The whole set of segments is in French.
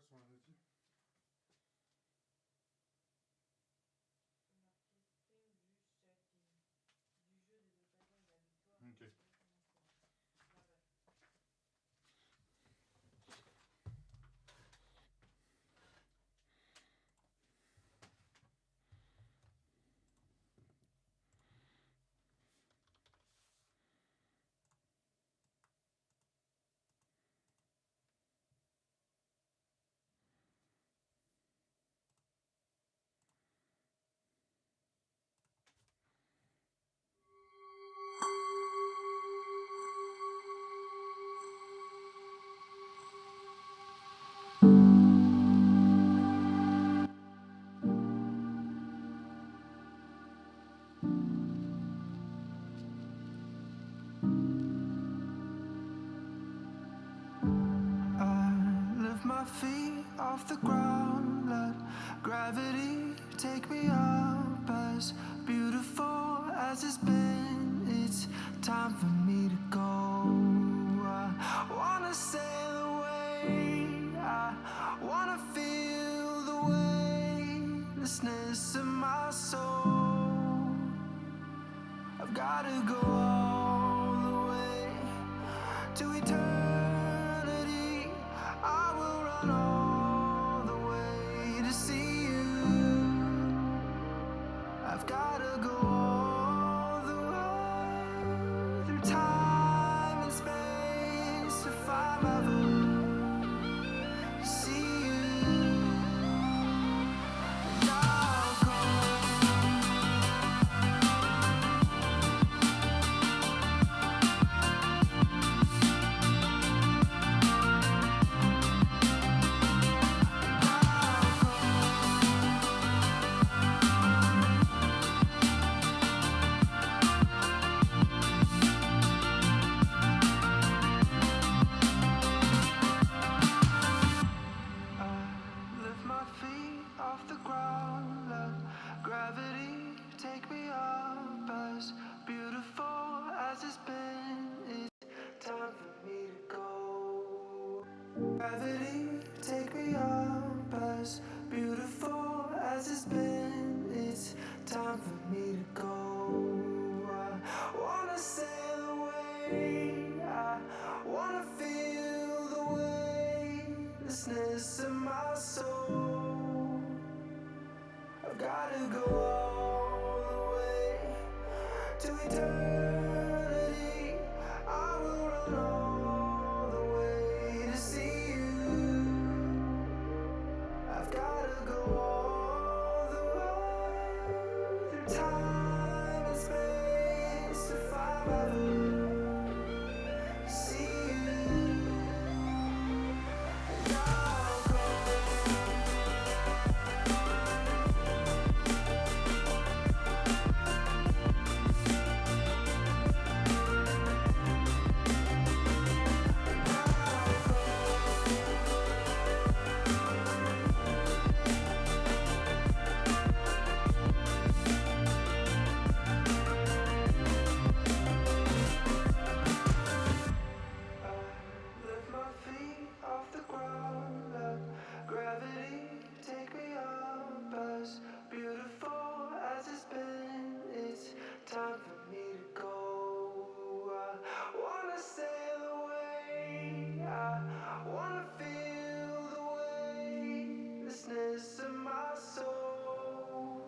sur la notif? Ok. My feet off the ground, let gravity take me up. As beautiful as it's been, it's time for me to go. I wanna sail away, I wanna feel the weightlessness of my soul. I've gotta go all the way to eternity. I will run all the way to see you. I've gotta go all the way through time and space if I'm ever to see you. And I'll go. Lift my feet off the ground, let gravity take me up. As beautiful as it's been, it's time for me to go. Gravity take me up. As beautiful as it's been, it's time for me to go. I wanna sail away, I wanna feel the weightlessness of my soul. I've gotta go all the way to eternity. I will run all the way to see you. I've gotta go all the way through time and space if I'm ever to see you. And I'll go. Lift my feet off the ground, let gravity take me up. As beautiful as it's been, it's time for me to go. I wanna sail away, I wanna feel the weightlessness of my soul.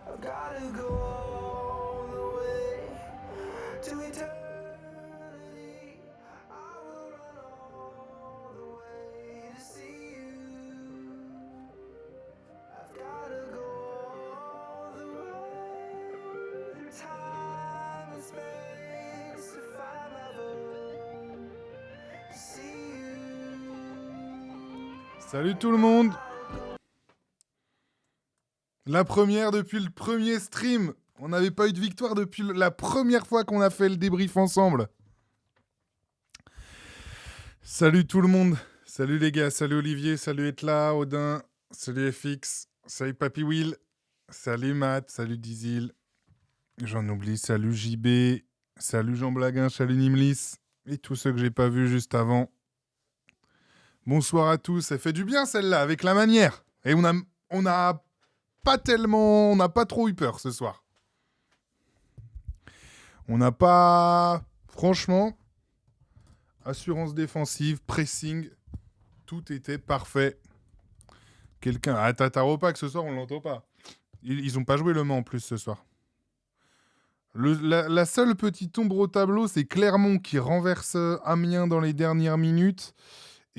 I've gotta go all the way to eternity. I will run all the way to see you. I've gotta go all the way through time and space if I'm ever to see you. Salut tout le monde. La première depuis le premier stream. On n'avait pas eu de victoire depuis la première fois qu'on a fait le débrief ensemble. Salut tout le monde. Salut les gars. Salut Olivier. Salut Etla, Odin. Salut FX. Salut Papy Will. Salut Matt. Salut Dizil. J'en oublie. Salut JB. Salut Jean Blaguin. Salut Nimlis. Et tous ceux que j'ai pas vus juste avant. Bonsoir à tous. Ça fait du bien celle-là, avec la manière. Et on a pas tellement... On n'a pas trop eu peur ce soir. On n'a pas... Franchement, assurance défensive, pressing, tout était parfait. Quelqu'un... Ah, Tataropac, ce soir, on l'entend pas. Ils ont pas joué le Mans en plus ce soir. La seule petite ombre au tableau, c'est Clermont qui renverse Amiens dans les dernières minutes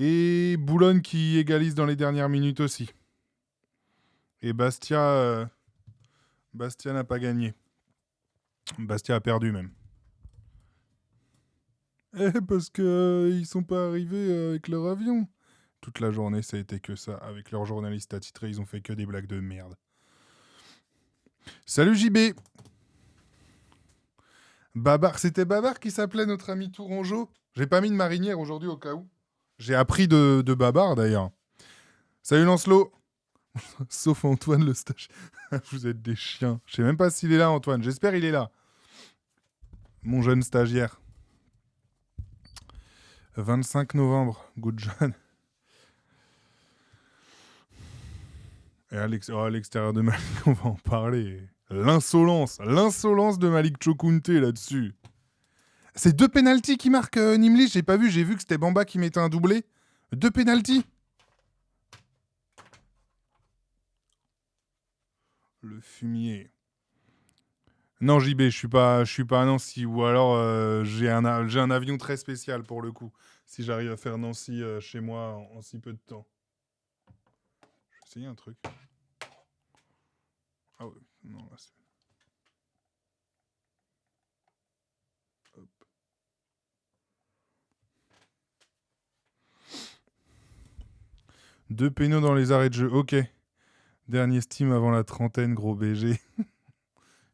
et Boulogne qui égalise dans les dernières minutes aussi. Et Bastia n'a pas gagné. Bastia a perdu même. Parce que ils sont pas arrivés avec leur avion. Toute la journée, ça a été que ça. Avec leurs journalistes attitrés, ils ont fait que des blagues de merde. Salut JB. Babar, c'était Babar qui s'appelait notre ami Tourangeau. J'ai pas mis de marinière aujourd'hui au cas où. J'ai appris de Babar d'ailleurs. Salut Lancelot. Sauf Antoine le stage. Vous êtes des chiens. Je sais même pas s'il est là Antoine. J'espère il est là. Mon jeune stagiaire. 25 novembre. Good John. Et à l'extérieur de Malik, on va en parler. L'insolence de Malik Chokunte là-dessus. C'est 2 pénaltys qui marquent Nimli, j'ai pas vu, j'ai vu que c'était Bamba qui mettait un doublé. 2 pénaltys. Le fumier. Non JB, je suis pas à Nancy, ou alors j'ai un avion très spécial pour le coup, si j'arrive à faire Nancy chez moi en si peu de temps. Je vais essayer un truc. Ah ouais, non là c'est... Hop. Deux pénaux dans les arrêts de jeu, ok. Dernier Steam avant la trentaine, gros BG.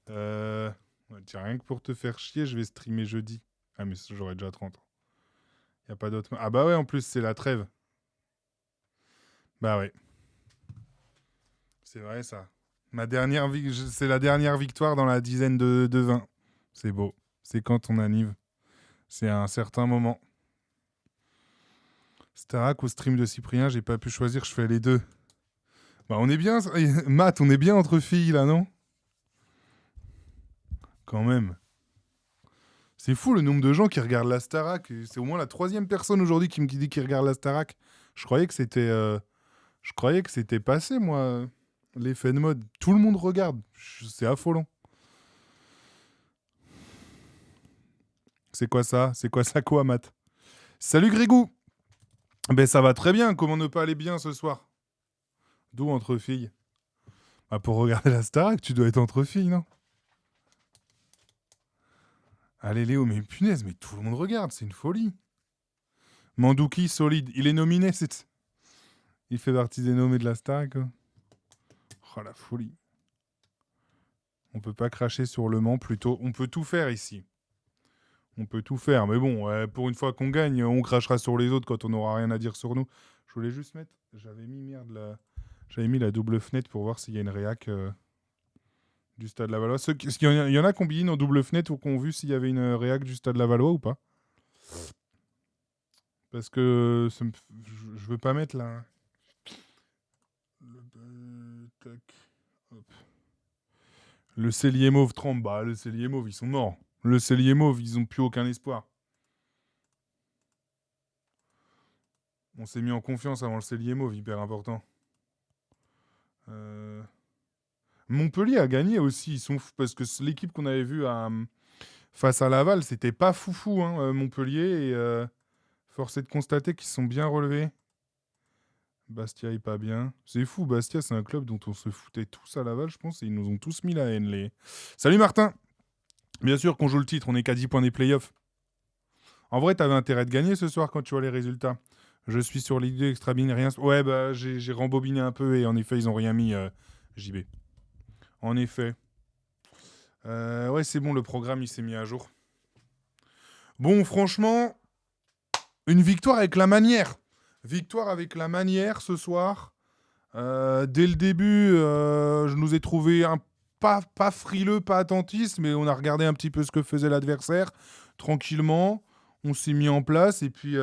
Tiens, rien que pour te faire chier, je vais streamer jeudi. Ah mais j'aurais déjà 30 ans. Y a pas d'autre... Ah bah ouais, en plus c'est la trêve. Bah ouais. C'est vrai ça. C'est la dernière victoire dans la dizaine de 20. C'est beau. C'est quand on annive. C'est à un certain moment. Starac ou stream de Cyprien, j'ai pas pu choisir, je fais les deux. Bah on est bien, Matt, on est bien entre filles là, non? Quand même. C'est fou le nombre de gens qui regardent la Starac. C'est au moins la 3e personne aujourd'hui qui me dit qu'il regarde la Starac. Je croyais que c'était passé, moi, l'effet de mode. Tout le monde regarde. C'est affolant. C'est quoi ça, quoi, Matt? Salut Grégou. Ben ça va très bien. Comment ne pas aller bien ce soir? D'où entre filles? Bah pour regarder la Starac, tu dois être entre filles, non? Allez Léo, mais punaise, mais tout le monde regarde, c'est une folie. Mandouki, solide. Il est nominé, c'est... Il fait partie des nommés de la Starac, quoi. Oh la folie. On peut pas cracher sur Le Mans, plutôt. On peut tout faire ici. On peut tout faire, mais bon, pour une fois qu'on gagne, on crachera sur les autres quand on n'aura rien à dire sur nous. Je voulais juste mettre... J'avais mis la double fenêtre pour voir s'il y a une réac du Stade Lavallois. Il y en a qui ont billé en double fenêtre ou qui ont vu s'il y avait une réac du Stade Lavallois ou pas? Parce que je veux pas mettre là. Tac. Hop. Le Cellier Mauve tremble. Bah, le Cellier Mauve, ils sont morts. Le Cellier Mauve, ils ont plus aucun espoir. On s'est mis en confiance avant le Cellier Mauve, hyper important. Montpellier a gagné aussi. Ils sont parce que l'équipe qu'on avait vue face à Laval, c'était pas foufou, hein, Montpellier. Et force est de constater qu'ils sont bien relevés. Bastia est pas bien. C'est fou, Bastia, c'est un club dont on se foutait tous à Laval, je pense, et ils nous ont tous mis la haine. Salut Martin. Bien sûr qu'on joue le titre, on est qu'à 10 points des playoffs. En vrai, t'avais intérêt de gagner ce soir quand tu vois les résultats. Je suis sur l'idée extra-bine, rien... Ouais, bah, j'ai rembobiné un peu, et en effet, ils ont rien mis, JB. En effet. Ouais, c'est bon, le programme, il s'est mis à jour. Bon, franchement, une victoire avec la manière. Victoire avec la manière ce soir. Dès le début, je nous ai trouvé pas frileux, pas attentistes, mais on a regardé un petit peu ce que faisait l'adversaire. Tranquillement, on s'est mis en place et puis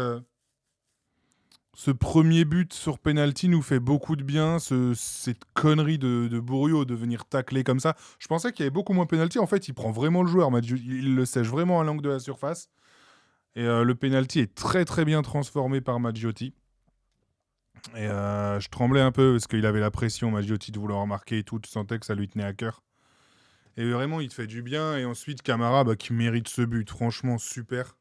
ce premier but sur penalty nous fait beaucoup de bien. Cette connerie de Bouriot de venir tacler comme ça. Je pensais qu'il y avait beaucoup moins penalty. En fait, il prend vraiment le joueur. Il le sèche vraiment à l'angle de la surface. Et le penalty est très très bien transformé par Maggiotti. Et je tremblais un peu parce qu'il avait la pression, Maggiotti, de vouloir marquer et tout. Tu sentais que ça lui tenait à cœur. Et vraiment, il te fait du bien. Et ensuite, Camara, qui mérite ce but. Franchement, super.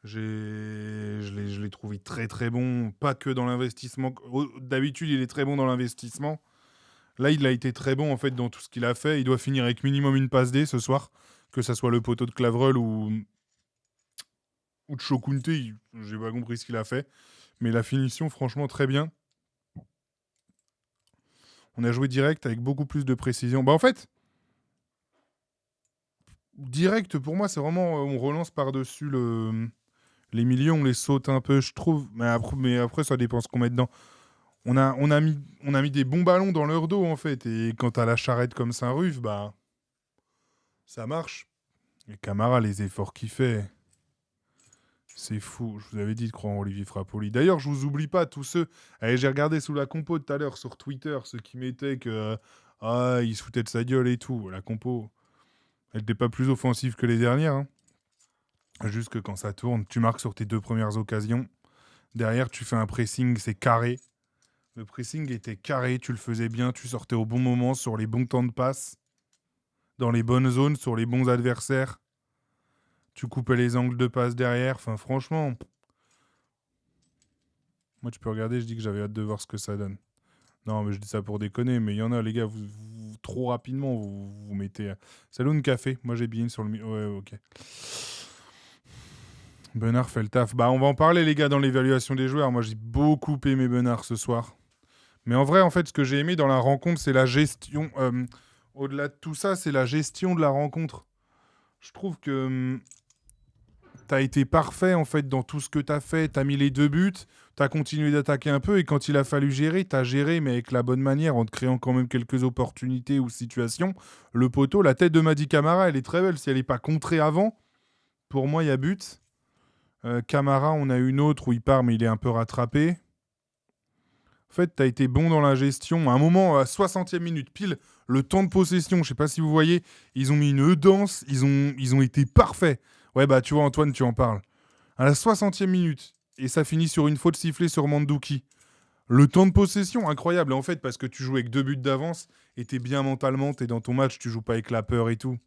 Je l'ai trouvé très très bon. Pas que dans l'investissement. D'habitude, il est très bon dans l'investissement. Là, il a été très bon en fait dans tout ce qu'il a fait. Il doit finir avec minimum une passe D ce soir. Que ça soit le poteau de Clavreul ou de Chokunte. J'ai pas compris ce qu'il a fait. Mais la finition, franchement, très bien. On a joué direct avec beaucoup plus de précision. En fait, direct, pour moi, c'est vraiment... On relance par-dessus les milieux, on les saute un peu, je trouve. Mais après ça dépend ce qu'on met dedans. On a mis des bons ballons dans leur dos, en fait. Et quand t'as la charrette comme Saint-Ruf, ça marche. Et Camara, les efforts qu'il fait... C'est fou, je vous avais dit de croire en Olivier Frappoli. D'ailleurs, je vous oublie pas, tous ceux... Allez, j'ai regardé sous la compo tout à l'heure sur Twitter, ceux qui mettaient que... il se foutait de sa gueule et tout. La compo, elle n'était pas plus offensive que les dernières. Hein. Juste que quand ça tourne, tu marques sur tes 2 premières occasions. Derrière, tu fais un pressing, c'est carré. Le pressing était carré, tu le faisais bien, tu sortais au bon moment, sur les bons temps de passe, dans les bonnes zones, sur les bons adversaires. Tu coupais les angles de passe derrière. Enfin, franchement... Moi, tu peux regarder, je dis que j'avais hâte de voir ce que ça donne. Non, mais je dis ça pour déconner, mais il y en a, les gars, vous trop rapidement, vous mettez... Saloon Café, moi j'ai bien sur le... Ouais, ok. Benard fait le taf. On va en parler, les gars, dans l'évaluation des joueurs. Moi, j'ai beaucoup aimé Benard ce soir. Mais en vrai, en fait, ce que j'ai aimé dans la rencontre, c'est la gestion... au-delà de tout ça, c'est la gestion de la rencontre. Je trouve que... T'as été parfait en fait dans tout ce que t'as fait. T'as mis les 2 buts, t'as continué d'attaquer un peu et quand il a fallu gérer, t'as géré mais avec la bonne manière en te créant quand même quelques opportunités ou situations. Le poteau, la tête de Mady Camara, elle est très belle. Si elle n'est pas contrée avant, pour moi il y a but. Camara, on a une autre où il part mais il est un peu rattrapé. En fait, t'as été bon dans la gestion. À un moment, à 60e minute, pile, le temps de possession, je sais pas si vous voyez, ils ont mis une danse, ils ont été parfaits. Ouais, tu vois, Antoine, tu en parles. À la 60e minute, et ça finit sur une faute sifflée sur Mandouki. Le temps de possession, incroyable. En fait, parce que tu joues avec 2 buts d'avance, et t'es bien mentalement, t'es dans ton match, tu joues pas avec la peur et tout.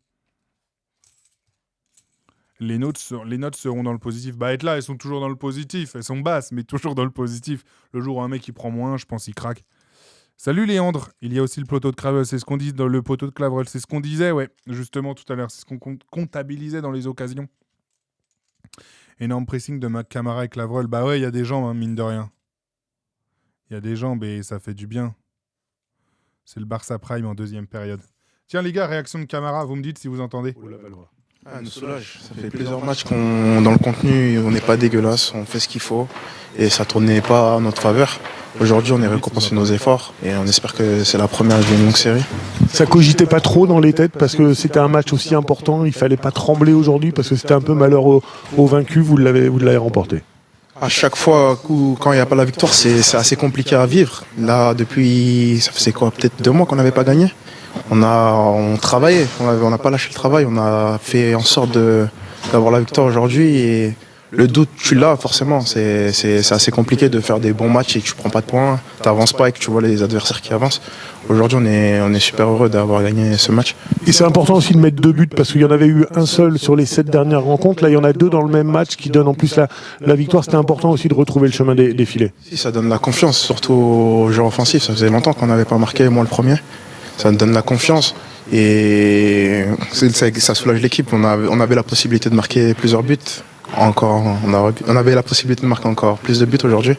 Les notes seront dans le positif. Être là, elles sont toujours dans le positif. Elles sont basses, mais toujours dans le positif. Le jour où un mec il prend moins, je pense qu'il craque. Salut Léandre, il y a aussi le poteau de Clavreul, c'est ce qu'on dit dans le poteau de Clavreul, c'est ce qu'on disait, ouais, justement tout à l'heure, c'est ce qu'on comptabilisait dans les occasions. Énorme pressing de Camara et Clavreul, ouais, il y a des gens, mine de rien. Il y a des gens, mais ça fait du bien. C'est le Barça Prime en 2e période. Tiens les gars, réaction de Camara, vous me dites si vous entendez. Nous soulage. Ça fait plusieurs matchs qu'on, dans le contenu, on n'est pas dégueulasse, on fait ce qu'il faut et ça tournait pas à notre faveur. Aujourd'hui, on est récompensé nos efforts et on espère que c'est la première d'une longue série. Ça cogitait pas trop dans les têtes parce que c'était un match aussi important. Il fallait pas trembler aujourd'hui parce que c'était un peu malheur au vaincu. Vous l'avez remporté. À chaque fois, quand il n'y a pas la victoire, c'est assez compliqué à vivre. Là, depuis, ça faisait quoi, peut-être 2 mois qu'on n'avait pas gagné. On travaillait, on n'a pas lâché le travail. On a fait en sorte d'avoir la victoire aujourd'hui et le doute, tu l'as forcément. C'est assez compliqué de faire des bons matchs et que tu prends pas de points, tu n'avances pas et que tu vois les adversaires qui avancent. Aujourd'hui, on est super heureux d'avoir gagné ce match. Et c'est important aussi de mettre 2 buts parce qu'il y en avait eu un seul sur les 7 dernières rencontres. Là, il y en a 2 dans le même match qui donnent en plus la victoire. C'était important aussi de retrouver le chemin des filets. Si, ça donne la confiance, surtout aux joueurs offensifs. Ça faisait longtemps qu'on n'avait pas marqué, moi le premier. Ça donne la confiance et ça soulage l'équipe. On avait la possibilité de marquer plusieurs buts. On avait la possibilité de marquer encore plus de buts aujourd'hui.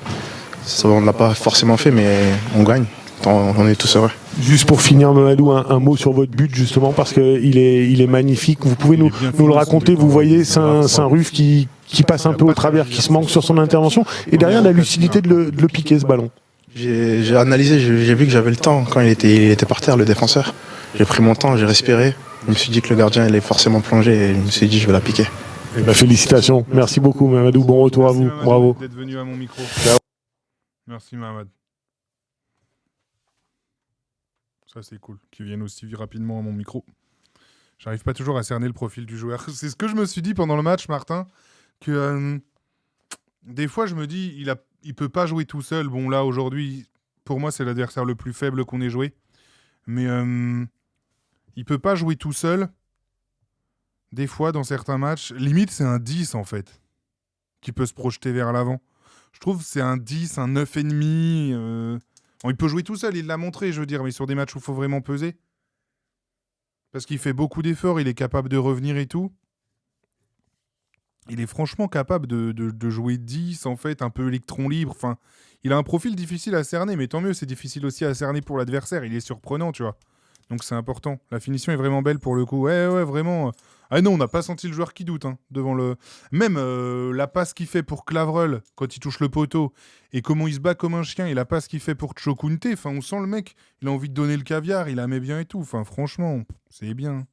On ne l'a pas forcément fait, mais on gagne. On est tous heureux. Juste pour finir, Mamadou, un mot sur votre but, justement, parce qu'il est magnifique. Vous pouvez nous le raconter. Vous voyez Saint-Ruf qui passe un peu au travers, qui se manque sur son intervention. Et derrière, la lucidité de le piquer, ce ballon. J'ai analysé, j'ai vu que j'avais le temps quand il était par terre, le défenseur. J'ai pris mon temps, j'ai respiré. Je me suis dit que le gardien allait forcément plonger et je me suis dit je vais la piquer. Eh ben, félicitations. Merci beaucoup, Mamadou. Bon retour Merci, à vous. Mamadou, Bravo. d'être venu à mon micro. Ciao. Merci, Mamad. Ça, c'est cool. Qu'ils viennent aussi rapidement à mon micro. J'arrive pas toujours à cerner le profil du joueur. C'est ce que je me suis dit pendant le match, Martin, que des fois, je me dis, il peut pas jouer tout seul. Bon, là, aujourd'hui, pour moi, c'est l'adversaire le plus faible qu'on ait joué. Mais il peut pas jouer tout seul. Des fois, dans certains matchs, limite, c'est un 10, en fait, qui peut se projeter vers l'avant. Je trouve que c'est un 10, un 9,5. Bon, il peut jouer tout seul, il l'a montré, je veux dire, mais sur des matchs où il faut vraiment peser. Parce qu'il fait beaucoup d'efforts, il est capable de revenir et tout. Il est franchement capable de jouer 10, en fait, un peu électron libre. Enfin, il a un profil difficile à cerner, mais tant mieux, c'est difficile aussi à cerner pour l'adversaire. Il est surprenant, tu vois. Donc c'est important. La finition est vraiment belle pour le coup. Ouais, vraiment. Ah non, on n'a pas senti le joueur qui doute devant le. Même la passe qu'il fait pour Clavreul quand il touche le poteau et comment il se bat comme un chien et la passe qu'il fait pour Tchokounte. Enfin, on sent le mec, il a envie de donner le caviar, il la met bien et tout. Enfin, franchement, c'est bien.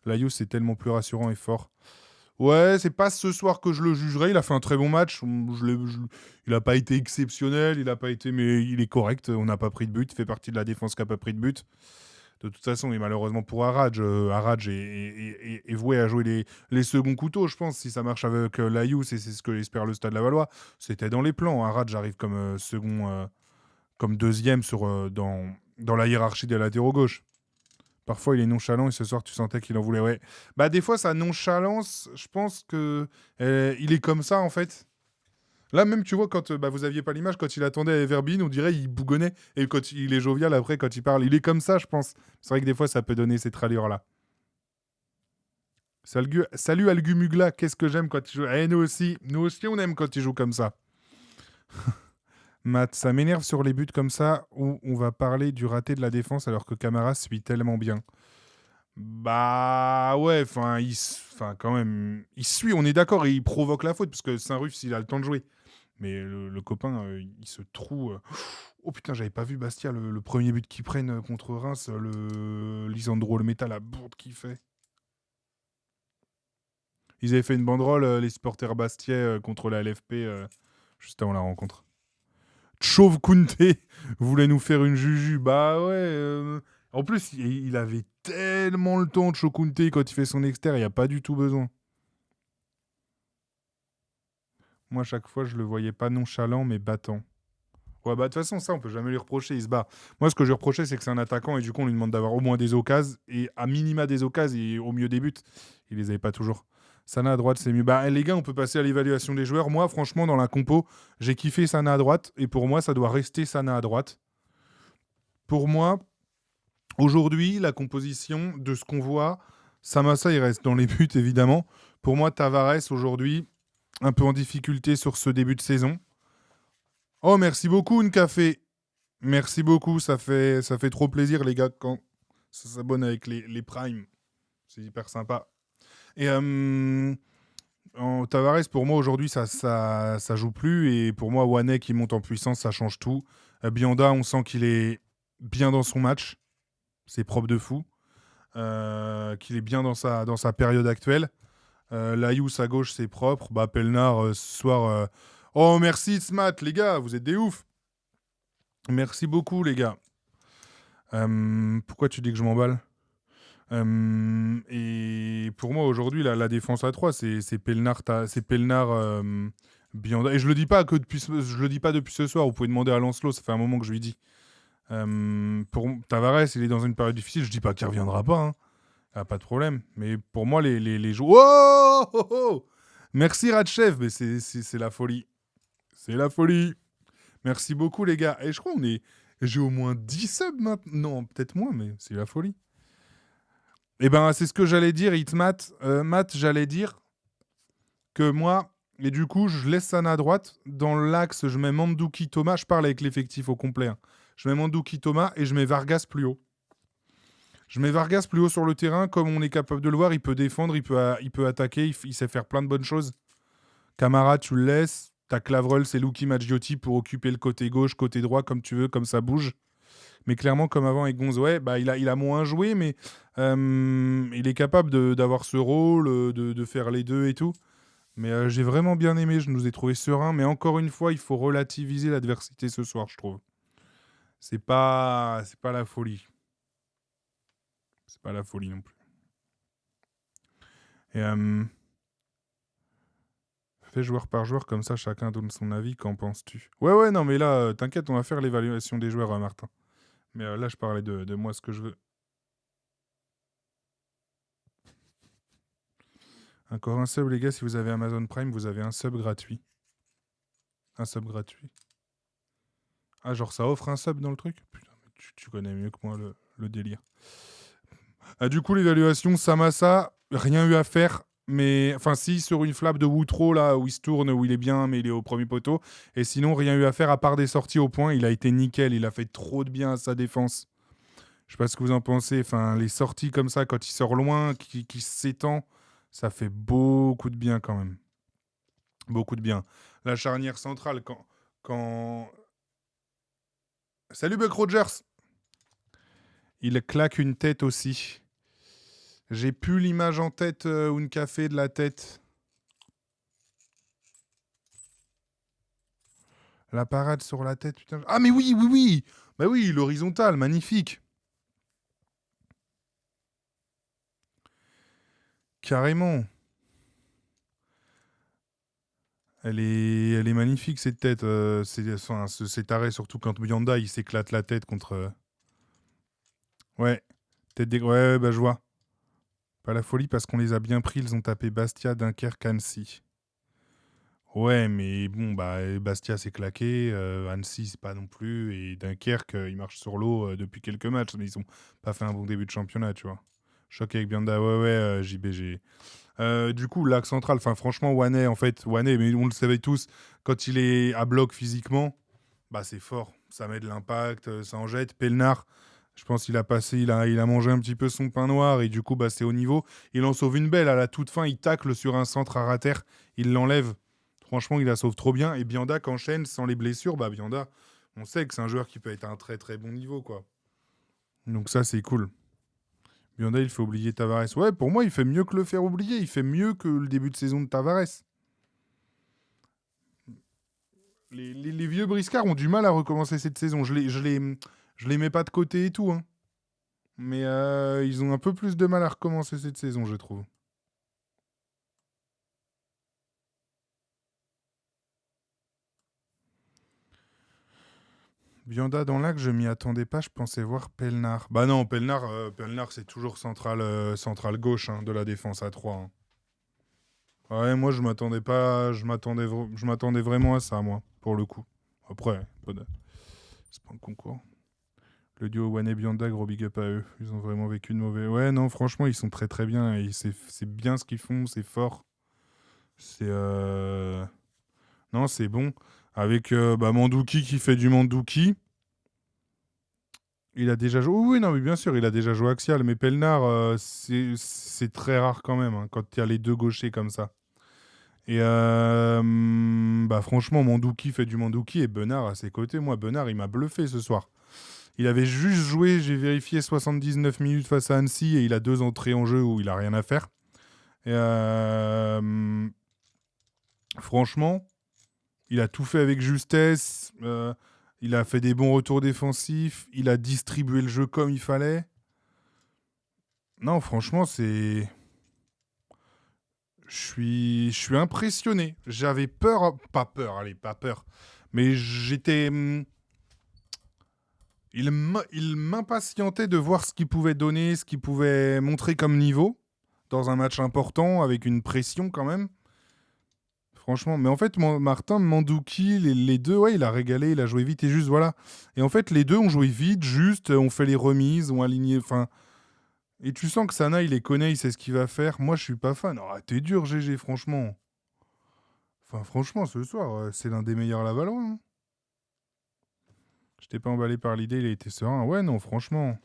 Layous, c'est tellement plus rassurant et fort. Ouais, c'est pas ce soir que je le jugerai. Il a fait un très bon match. Il a pas été exceptionnel, il a pas été, mais il est correct. On n'a pas pris de but. Il fait partie de la défense qui n'a pas pris de but. De toute façon, et malheureusement pour Haradj, Haradj est voué à jouer les seconds couteaux, je pense, si ça marche avec Layous, et c'est ce que espère le Stade Lavallois. C'était dans les plans. Haradj arrive comme comme deuxième dans la hiérarchie des latéraux gauche. Parfois, il est nonchalant et ce soir, tu sentais qu'il en voulait. Ouais. Bah, des fois, sa nonchalance, je pense que il est comme ça, en fait. Là, même, tu vois, quand vous aviez pas l'image, quand il attendait à Everbeen, on dirait il bougonnait. Et quand il est jovial, après, quand il parle, il est comme ça, je pense. C'est vrai que des fois, ça peut donner cette allure-là. Salut Algumugla, qu'est-ce que j'aime quand il joue. Eh, nous aussi, on aime quand il joue comme ça. Matt, ça m'énerve sur les buts comme ça où on va parler du raté de la défense alors que Camara suit tellement bien. Bah ouais, enfin quand même, il suit, on est d'accord, et il provoque la faute parce que Saint-Ruf, il a le temps de jouer. Mais le copain, il se trouve. Oh putain, j'avais pas vu Bastia, le premier but qu'ils prennent contre Reims, Lisandro, le métal, la bourde qu'il fait. Ils avaient fait une banderole, les supporters bastiais, contre la LFP, juste avant la rencontre. Chauve Kunte voulait nous faire une juju. Bah ouais. En plus, il avait tellement le temps de Chokunte quand il fait son extérieur, il n'y a pas du tout besoin. Moi, à chaque fois, je le voyais pas nonchalant, mais battant. Ouais, bah de toute façon, ça, on peut jamais lui reprocher, il se bat. Moi, ce que je lui reprochais, c'est que c'est un attaquant et du coup, on lui demande d'avoir au moins des occasions, et à minima des occasions, et au mieux des buts. Il les avait pas toujours. Sana à droite, c'est mieux. Bah, les gars, on peut passer à l'évaluation des joueurs. Moi, franchement, dans la compo, j'ai kiffé Sana à droite, et pour moi, ça doit rester Sana à droite. Pour moi, aujourd'hui, la composition de ce qu'on voit, Samassa, il reste dans les buts, évidemment. Pour moi, Tavares, aujourd'hui, un peu en difficulté sur ce début de saison. Oh, merci beaucoup, Nkafé. Merci beaucoup, ça fait trop plaisir, les gars, quand ça s'abonne avec les primes. C'est hyper sympa. Et Tavares, pour moi, aujourd'hui, ça joue plus. Et pour moi, Wanek, qui monte en puissance, ça change tout. Bianda, on sent qu'il est bien dans son match. C'est propre de fou. Qu'il est bien dans sa période actuelle. Layous à gauche, c'est propre. Bah, Pelnard, ce soir... Oh, merci, Smat, les gars, vous êtes des oufs. Merci beaucoup, les gars. Pourquoi tu dis que je m'emballe Et pour moi, aujourd'hui, la défense à 3, c'est Pelnard, Bianda. Et je le dis pas depuis ce soir. Vous pouvez demander à Lancelot, ça fait un moment que je lui dis. Pour Tavares, il est dans une période difficile. Je dis pas qu'il reviendra pas, hein. Pas de problème. Mais pour moi, les joueurs... Oh, oh, oh. Merci Radchev, mais c'est la folie. C'est la folie. Merci beaucoup, les gars. Et je crois j'ai au moins 10 subs maintenant. Non, peut-être moins, mais c'est la folie. Eh ben, c'est ce que j'allais dire, Hitmat. Matt, j'allais dire que moi, et du coup, je laisse Sana à droite. Dans l'axe, je mets Mandouki Thomas. Je parle avec l'effectif au complet, hein. Je mets Mandouki Thomas et je mets Vargas plus haut. Je mets Vargas plus haut sur le terrain. Comme on est capable de le voir, il peut défendre, il peut attaquer, il sait faire plein de bonnes choses. Camara, tu le laisses. T'as Clavreul, c'est Luki Maggiotti pour occuper le côté gauche, côté droit, comme tu veux, comme ça bouge. Mais clairement, comme avant avec Gonzo, ouais, bah, il a moins joué, mais il est capable d'avoir ce rôle, de faire les deux et tout. Mais j'ai vraiment bien aimé, je nous ai trouvé serein. Mais encore une fois, il faut relativiser l'adversité ce soir, je trouve. C'est pas la folie. C'est pas la folie non plus. Et fais joueur par joueur, comme ça chacun donne son avis. Qu'en penses-tu? Ouais, non, mais là, t'inquiète, on va faire l'évaluation des joueurs, Martin. Mais là, je parlais de moi, ce que je veux. Encore un sub, les gars, si vous avez Amazon Prime, vous avez un sub gratuit. Un sub gratuit. Ah, genre ça offre un sub dans le truc? Putain, mais tu connais mieux que moi le délire. Ah, du coup, l'évaluation, Samassa, rien eu à faire. Mais, enfin, si, sur une flap de Woutro, là, où il se tourne, où il est bien, mais il est au premier poteau. Et sinon, rien eu à faire à part des sorties au point. Il a été nickel. Il a fait trop de bien à sa défense. Je sais pas ce que vous en pensez. Enfin, les sorties comme ça, quand il sort loin, qui s'étend, ça fait beaucoup de bien quand même. Beaucoup de bien. La charnière centrale, quand... Salut Buck Rogers! Il claque une tête aussi. J'ai plus l'image en tête, ou une café de la tête. La parade sur la tête, putain. Ah mais oui! Bah oui, l'horizontale, magnifique. Carrément. Elle est magnifique cette tête. Cet arrêt, surtout quand Bianda il s'éclate la tête contre. Ouais. Ouais, bah je vois. Pas la folie parce qu'on les a bien pris. Ils ont tapé Bastia, Dunkerque, Annecy. Ouais, mais bon, bah Bastia c'est claqué. Annecy c'est pas non plus. Et Dunkerque, ils marchent sur l'eau depuis quelques matchs. Mais ils ont pas fait un bon début de championnat, tu vois. Choc avec Bianda. Ouais, JBG. Du coup, l'axe central, enfin franchement, Wané, mais on le savait tous, quand il est à bloc physiquement, bah c'est fort. Ça met de l'impact, ça en jette. Pelnard, je pense qu'il a passé, il a mangé un petit peu son pain noir et du coup, bah c'est au niveau. Il en sauve une belle à la toute fin, il tacle sur un centre à rater, il l'enlève. Franchement, il la sauve trop bien. Et Bianda qu'enchaîne sans les blessures, bah Bianda, on sait que c'est un joueur qui peut être à un très très bon niveau, quoi. Donc ça, c'est cool. Bianda, il fait oublier Tavares. Ouais, pour moi, il fait mieux que le faire oublier. Il fait mieux que le début de saison de Tavares. Les vieux briscards ont du mal à recommencer cette saison. Je les mets pas de côté et tout, hein. Mais ils ont un peu plus de mal à recommencer cette saison, je trouve. Bianda dans l'axe, je m'y attendais pas. Je pensais voir Pelnard. Bah non, Pelnard c'est toujours central gauche, hein, de la défense à 3, hein. Ouais, moi je m'attendais pas, je m'attendais vraiment à ça, moi, pour le coup. Après, c'est pas un concours. Le duo Wane Bianda, gros big up à eux. Ils ont vraiment vécu de mauvais. Ouais, non, franchement, ils sont très très bien. Et c'est bien ce qu'ils font, c'est fort. C'est. Non, c'est bon. Avec Mandouki qui fait du Mandouki. Il a déjà joué. Oui, non, mais bien sûr, il a déjà joué Axial. Mais Pelnard, c'est très rare quand même, hein, quand il y a les deux gauchers comme ça. Et franchement, Mandouki fait du Mandouki et Benard à ses côtés. Moi, Benard, il m'a bluffé ce soir. Il avait juste joué, j'ai vérifié, 79 minutes face à Annecy et il a 2 entrées en jeu où il a rien à faire. Et franchement, il a tout fait avec justesse. Il a fait des bons retours défensifs. Il a distribué le jeu comme il fallait. Non, franchement, c'est... Je suis impressionné. J'avais peur, pas peur, allez, pas peur. Mais j'étais... Il m'impatientait de voir ce qu'il pouvait donner, ce qu'il pouvait montrer comme niveau dans un match important, avec une pression quand même. Franchement, mais en fait, Martin, Mandouki, les deux, ouais, il a régalé, il a joué vite et juste, voilà. Et en fait, les deux ont joué vite, juste, ont fait les remises, ont aligné, enfin... Et tu sens que Sana, il les connaît, il sait ce qu'il va faire. Moi, je suis pas fan. Oh, t'es dur, GG, franchement. Enfin, franchement, ce soir, c'est l'un des meilleurs Lavallois, hein. Je t'ai pas emballé par l'idée, il a été serein. Ouais, non, franchement.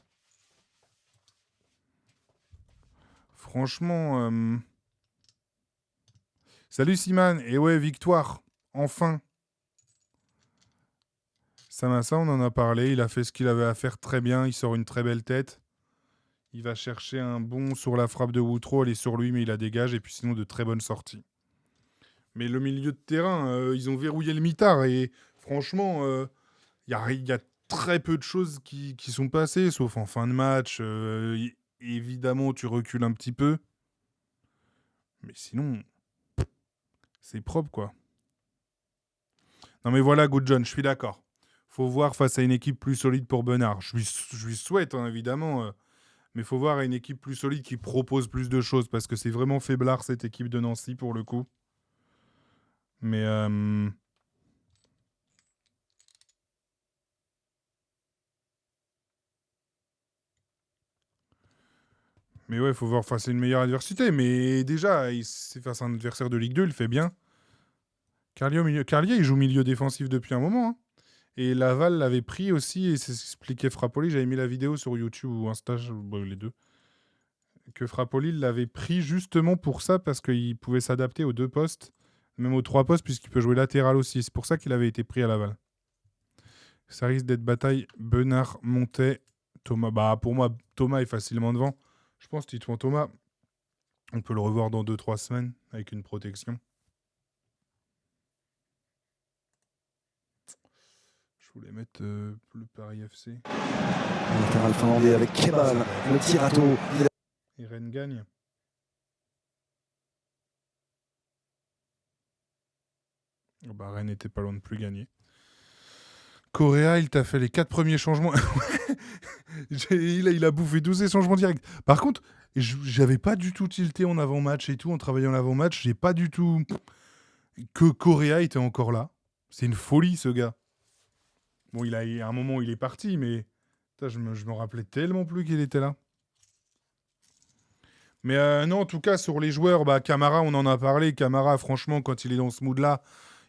Franchement. Salut Siman. Et ouais, victoire. Enfin. Samassa, on en a parlé. Il a fait ce qu'il avait à faire très bien. Il sort une très belle tête. Il va chercher un bon sur la frappe de Woutro. Elle est sur lui, mais il la dégage. Et puis sinon, de très bonnes sorties. Mais le milieu de terrain, ils ont verrouillé le mitard. Et franchement, il y a très peu de choses qui sont passées, sauf en fin de match. Évidemment, tu recules un petit peu. Mais sinon, c'est propre, quoi. Non, mais voilà, Good John, je suis d'accord. Faut voir face à une équipe plus solide pour Benard. Je lui souhaite, hein, évidemment. Mais faut voir une équipe plus solide qui propose plus de choses. Parce que c'est vraiment faiblard, cette équipe de Nancy, pour le coup. Mais... Mais ouais, faut voir face à une meilleure adversité. Mais déjà, c'est face à un adversaire de Ligue 2, il le fait bien. Carlier, il joue milieu défensif depuis un moment, hein. Et Laval l'avait pris aussi, et c'est ce qu'expliquait Frappoli. J'avais mis la vidéo sur YouTube ou Insta, les deux. Que Frappoli l'avait pris justement pour ça, parce qu'il pouvait s'adapter aux 2 postes, même aux 3 postes, puisqu'il peut jouer latéral aussi. C'est pour ça qu'il avait été pris à Laval. Ça risque d'être bataille Benard, Montet, Thomas. Bah, pour moi, Thomas est facilement devant. Je pense, Titouan Thomas, on peut le revoir dans 2-3 semaines avec une protection. Je voulais mettre le Paris FC. Le latéral finlandais avec Kebal, le Tirato. Et Rennes gagne. Oh bah, Rennes n'était pas loin de plus gagner. Correa, il t'a fait les 4 premiers changements. il a bouffé 12 changements directs. Par contre, j'avais pas du tout tilté en avant-match et tout, en travaillant en avant-match. J'ai pas du tout... Que Correa était encore là. C'est une folie, ce gars. Bon, à un moment où il est parti, mais... Putain, je me rappelais tellement plus qu'il était là. Mais non, en tout cas, sur les joueurs, bah, Camara, on en a parlé. Camara, franchement, quand il est dans ce mood-là,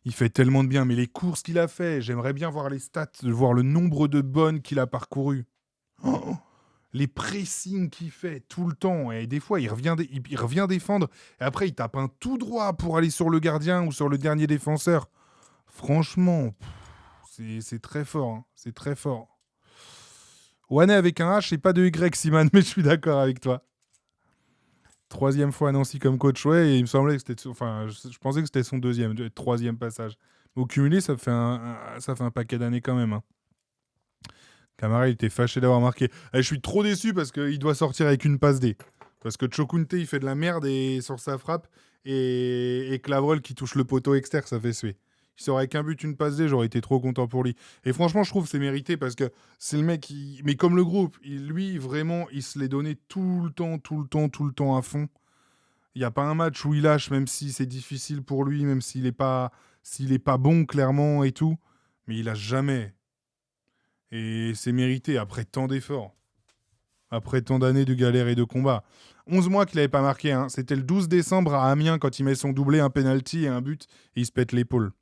il fait tellement de bien. Mais les courses qu'il a fait, j'aimerais bien voir les stats, voir le nombre de bonnes qu'il a parcourues. Oh, les pressings qu'il fait tout le temps. Et des fois, il revient défendre. Et après, il tape un tout droit pour aller sur le gardien ou sur le dernier défenseur. Franchement, c'est très fort. Hein. C'est très fort. One avec un H et pas de Y, Siman, mais je suis d'accord avec toi. 3e fois à Nancy comme coach, ouais, et il me semblait que c'était... Enfin, je pensais que c'était son 3e passage. Au cumulé, ça fait un paquet d'années quand même. Hein. Camara, il était fâché d'avoir marqué. Je suis trop déçu parce qu'il doit sortir avec une passe D. Parce que Chokunte, il fait de la merde sur sa frappe, et Clavrel qui touche le poteau externe, ça fait suer. Il sort avec un but, une passe D, j'aurais été trop content pour lui. Et franchement, je trouve que c'est mérité parce que c'est le mec qui... Mais comme le groupe, lui, vraiment, il se l'est donné tout le temps à fond. Il n'y a pas un match où il lâche, même si c'est difficile pour lui, même s'il est pas bon, clairement, et tout. Mais il lâche jamais. Et c'est mérité après tant d'efforts. Après tant d'années de galère et de combat. 11 mois qu'il n'avait pas marqué. Hein. C'était le 12 décembre à Amiens quand il met son doublé, un penalty et un but. Et il se pète l'épaule.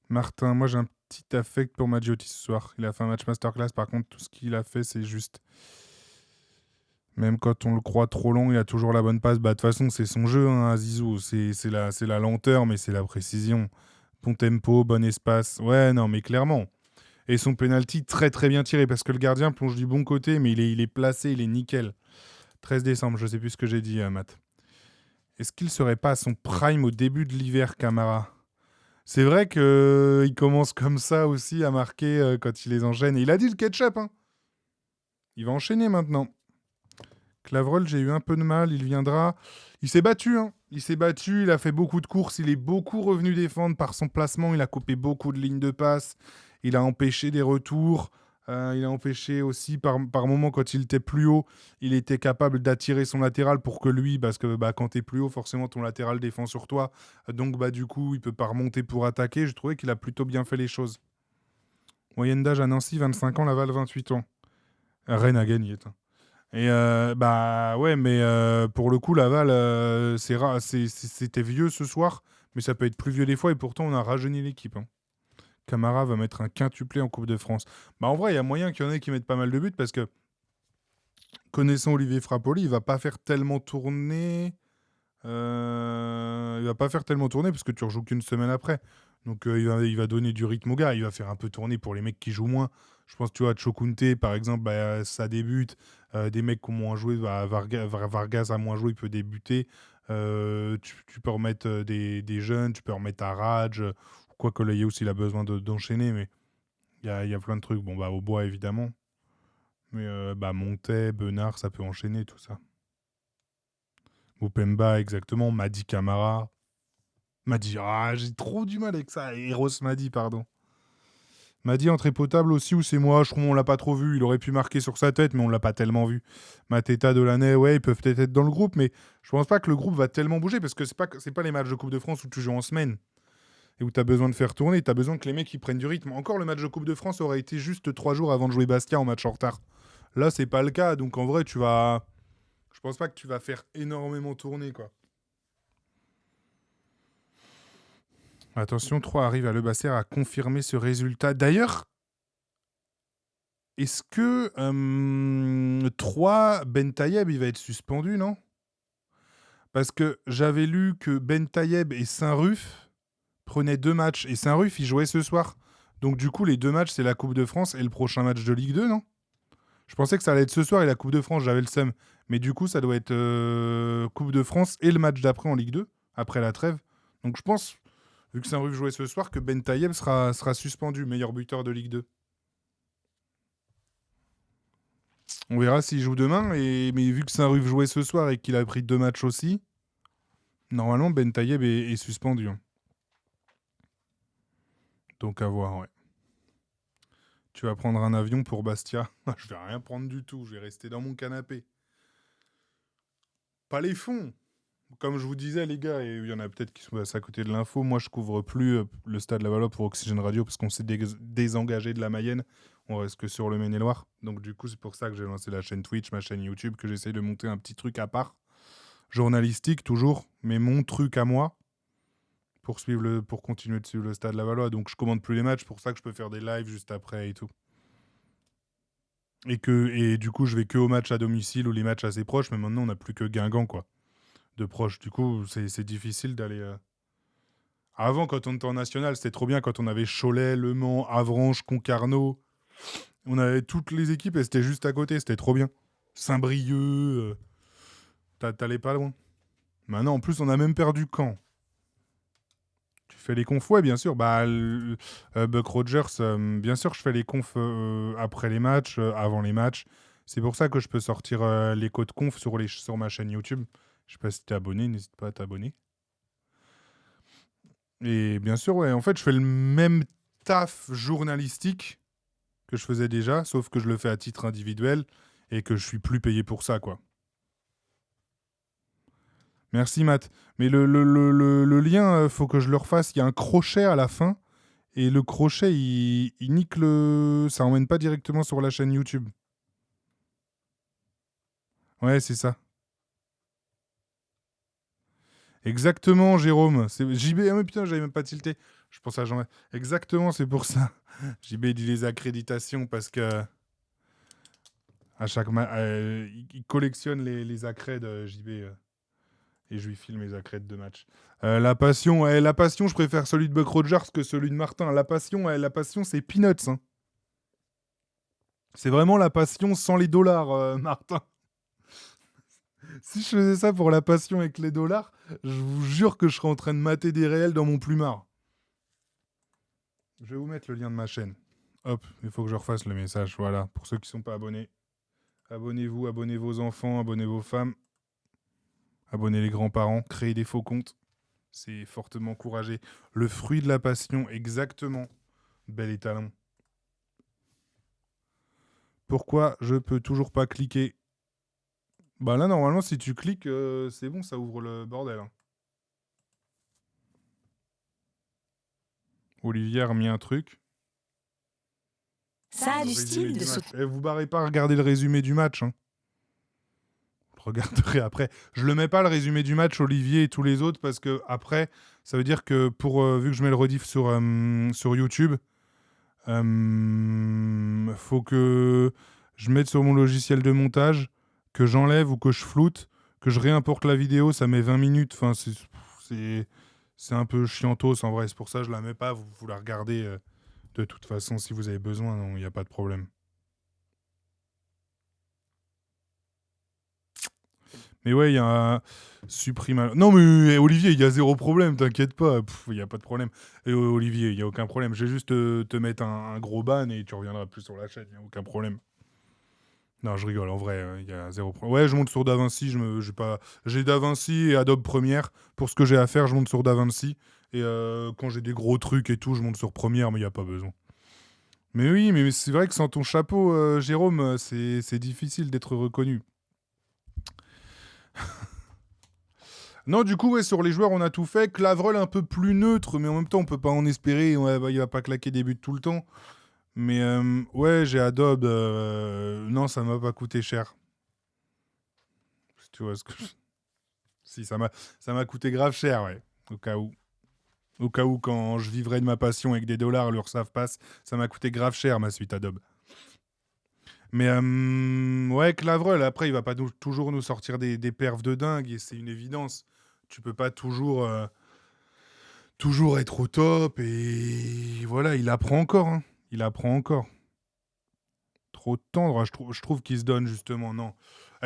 Martin, moi j'ai un petit affect pour Maggiotti ce soir. Il a fait un match masterclass. Par contre, tout ce qu'il a fait, c'est juste... Même quand on le croit trop long, il a toujours la bonne passe. Bah, de toute façon, c'est son jeu, hein, Zizou. C'est la lenteur, mais c'est la précision. Bon tempo, bon espace. Ouais, non, mais clairement. Et son penalty, très très bien tiré, parce que le gardien plonge du bon côté, mais il est placé, il est nickel. 13 décembre, je sais plus ce que j'ai dit, Matt. Est-ce qu'il serait pas à son prime au début de l'hiver, Camara ? C'est vrai qu'il commence comme ça aussi à marquer quand il les enchaîne. Et il a dit le ketchup, hein. Il va enchaîner maintenant. Clavrel, j'ai eu un peu de mal, il viendra. Il s'est battu, hein. Il s'est battu, il a fait beaucoup de courses, il est beaucoup revenu défendre par son placement, il a coupé beaucoup de lignes de passe, il a empêché des retours, il a empêché aussi par moments quand il était plus haut, il était capable d'attirer son latéral pour que lui, parce que quand tu es plus haut, forcément ton latéral défend sur toi, donc du coup il peut pas remonter pour attaquer. Je trouvais qu'il a plutôt bien fait les choses. Moyenne d'âge à Nancy, 25 ans, Laval, 28 ans. Rennes a gagné. Et ouais, mais pour le coup, Laval, c'est rare, c'était vieux ce soir, mais ça peut être plus vieux des fois, et pourtant on a rajeuni l'équipe. Hein. Camara va mettre un quintuplé en Coupe de France. Bah en vrai, il y a moyen qu'il y en ait qui mettent pas mal de buts, parce que connaissant Olivier Frappoli, il va pas faire tellement tourner. Il va pas faire tellement tourner parce que tu rejoues qu'une semaine après. Donc il va donner du rythme au gars. Il va faire un peu tourner pour les mecs qui jouent moins. Je pense, tu vois, Chokunte, par exemple, ça débute. Des mecs qui ont moins joué, Vargas a moins joué, il peut débuter. Tu peux remettre des jeunes, tu peux remettre Araj, quoi que Laïus il a besoin d'enchaîner, mais il y a plein de trucs. Bon, bah, au bois, évidemment. Mais bah, Montet, Benard, ça peut enchaîner, tout ça. Mupemba, exactement. Madi Camara. Madi, j'ai trop du mal avec ça. Eros Madi, pardon. Madi en très potable aussi, ou c'est moi, je trouve on l'a pas trop vu. Il aurait pu marquer sur sa tête, mais on l'a pas tellement vu. Mateta, Delaney, ouais, ils peuvent peut-être être dans le groupe, mais je pense pas que le groupe va tellement bouger, parce que c'est pas les matchs de Coupe de France où tu joues en semaine et où tu as besoin de faire tourner, tu as besoin que les mecs ils prennent du rythme. Encore le match de Coupe de France aurait été juste 3 jours avant de jouer Bastia en match en retard. Là, c'est pas le cas, donc en vrai, je pense pas que tu vas faire énormément tourner, quoi. Attention, 3 arrive à Le Basser à confirmer ce résultat. D'ailleurs, est-ce que 3, Ben Tayeb, il va être suspendu, non? Parce que j'avais lu que Ben Tayeb et Saint-Ruf prenaient 2 matchs. Et Saint-Ruf, il jouait ce soir. Donc du coup, les 2 matchs, c'est la Coupe de France et le prochain match de Ligue 2, non? Je pensais que ça allait être ce soir et la Coupe de France, j'avais le seum. Mais du coup, ça doit être Coupe de France et le match d'après en Ligue 2, après la trêve. Donc je pense, vu que Saint-Ruf jouait ce soir, que Ben Tayeb sera suspendu, meilleur buteur de Ligue 2. On verra s'il joue demain, mais vu que Saint-Ruf jouait ce soir et qu'il a pris 2 matchs aussi, normalement Ben Tayeb est suspendu, hein. Donc à voir, ouais. Tu vas prendre un avion pour Bastia? Je vais rien prendre du tout, je vais rester dans mon canapé. Pas les fonds. Comme je vous disais, les gars, et il y en a peut-être qui sont passés à côté de l'info, moi je couvre plus le Stade Lavallois pour Oxygène Radio parce qu'on s'est désengagé de la Mayenne. On reste que sur le Maine-et-Loire. Donc du coup, c'est pour ça que j'ai lancé la chaîne Twitch, ma chaîne YouTube, que j'essaye de monter un petit truc à part. Journalistique toujours, mais mon truc à moi pour continuer de suivre le Stade Lavallois. Donc je commande plus les matchs, pour ça que je peux faire des lives juste après et tout. Et du coup, je vais que aux matchs à domicile ou les matchs assez proches, mais maintenant on n'a plus que Guingamp, quoi, de proches. Du coup, c'est difficile d'aller. Avant, quand on était en national, c'était trop bien quand on avait Cholet, Le Mans, Avranches, Concarneau. On avait toutes les équipes et c'était juste à côté, c'était trop bien. Saint-Brieuc, t'allais pas loin. Maintenant, en plus, on a même perdu Caen. Tu fais les confs, ouais, bien sûr. Bah, Buck Rogers, bien sûr, je fais les confs après les matchs, avant les matchs. C'est pour ça que je peux sortir les codes conf sur ma chaîne YouTube. Je sais pas si t'es abonné, n'hésite pas à t'abonner. Et bien sûr, ouais, en fait, je fais le même taf journalistique que je faisais déjà, sauf que je le fais à titre individuel et que je suis plus payé pour ça, quoi. Merci, Matt. Mais le lien, faut que je le refasse. Il y a un crochet à la fin. Et le crochet, il nique le... Ça emmène pas directement sur la chaîne YouTube. Ouais, c'est ça. Exactement, Jérôme. C'est JB. Ah mais putain, j'avais même pas tilté. Je pense à Jean. Exactement, c'est pour ça. JB dit les accréditations parce que à chaque il collectionne les accrèdes, JB. Et je lui file mes accrèdes de match. La passion, je préfère celui de Buck Rogers que celui de Martin. La passion, c'est peanuts, hein. C'est vraiment la passion sans les dollars, Martin. Si je faisais ça pour la passion avec les dollars, je vous jure que je serais en train de mater des réels dans mon plumard. Je vais vous mettre le lien de ma chaîne. Hop, il faut que je refasse le message. Voilà, pour ceux qui ne sont pas abonnés. Abonnez-vous, abonnez vos enfants, abonnez vos femmes. Abonnez les grands-parents, créez des faux comptes. C'est fortement encouragé. Le fruit de la passion, exactement. Bel étalon. Pourquoi je peux toujours pas cliquer? Bah là, normalement, si tu cliques, c'est bon, ça ouvre le bordel, hein. Olivier a remis un truc. Ça a du Résumé style du de match. sauter. Eh, vous barrez pas à regarder le résumé du match, hein. Vous le regarderez après. Je le mets pas le résumé du match, Olivier et tous les autres, parce que après, ça veut dire que vu que je mets le rediff sur YouTube, faut que je mette sur mon logiciel de montage, que j'enlève ou que je floute, que je réimporte la vidéo, ça met 20 minutes. Enfin, c'est un peu chiantos en vrai. C'est pour ça que je la mets pas. Vous la regardez de toute façon si vous avez besoin. Non, il n'y a pas de problème. Mais ouais, il y a un supprime. Non, mais Olivier, il y a zéro problème, t'inquiète pas. Il y a pas de problème. Et Olivier, il y a aucun problème. Je vais juste te mettre un gros ban et tu reviendras plus sur la chaîne. Il y a aucun problème. Non, je rigole. En vrai, il y a zéro problème. Ouais, je monte sur DaVinci. J'ai pas. J'ai DaVinci et Adobe Premiere pour ce que j'ai à faire. Je monte sur DaVinci et quand j'ai des gros trucs et tout, je monte sur Premiere, mais il y a pas besoin. Mais oui, mais c'est vrai que sans ton chapeau, Jérôme, c'est difficile d'être reconnu. Non, du coup, ouais, sur les joueurs, on a tout fait. Clavreul un peu plus neutre, mais en même temps, on peut pas en espérer. Ouais, bah, il va pas claquer des buts tout le temps. Mais ouais, j'ai Adobe. Non, ça m'a pas coûté cher. Si tu vois ce que je... Si, ça m'a coûté grave cher, ouais. Au cas où. Au cas où, quand je vivrais de ma passion avec des dollars, l'URSSAF passe, ça m'a coûté grave cher, ma suite Adobe. Mais ouais, Clavreul, après, il va pas toujours nous sortir des perfs de dingue, et c'est une évidence. Tu peux pas toujours être au top, et voilà, il apprend encore. Hein. Il apprend encore. Trop tendre, je trouve qu'il se donne, justement, non.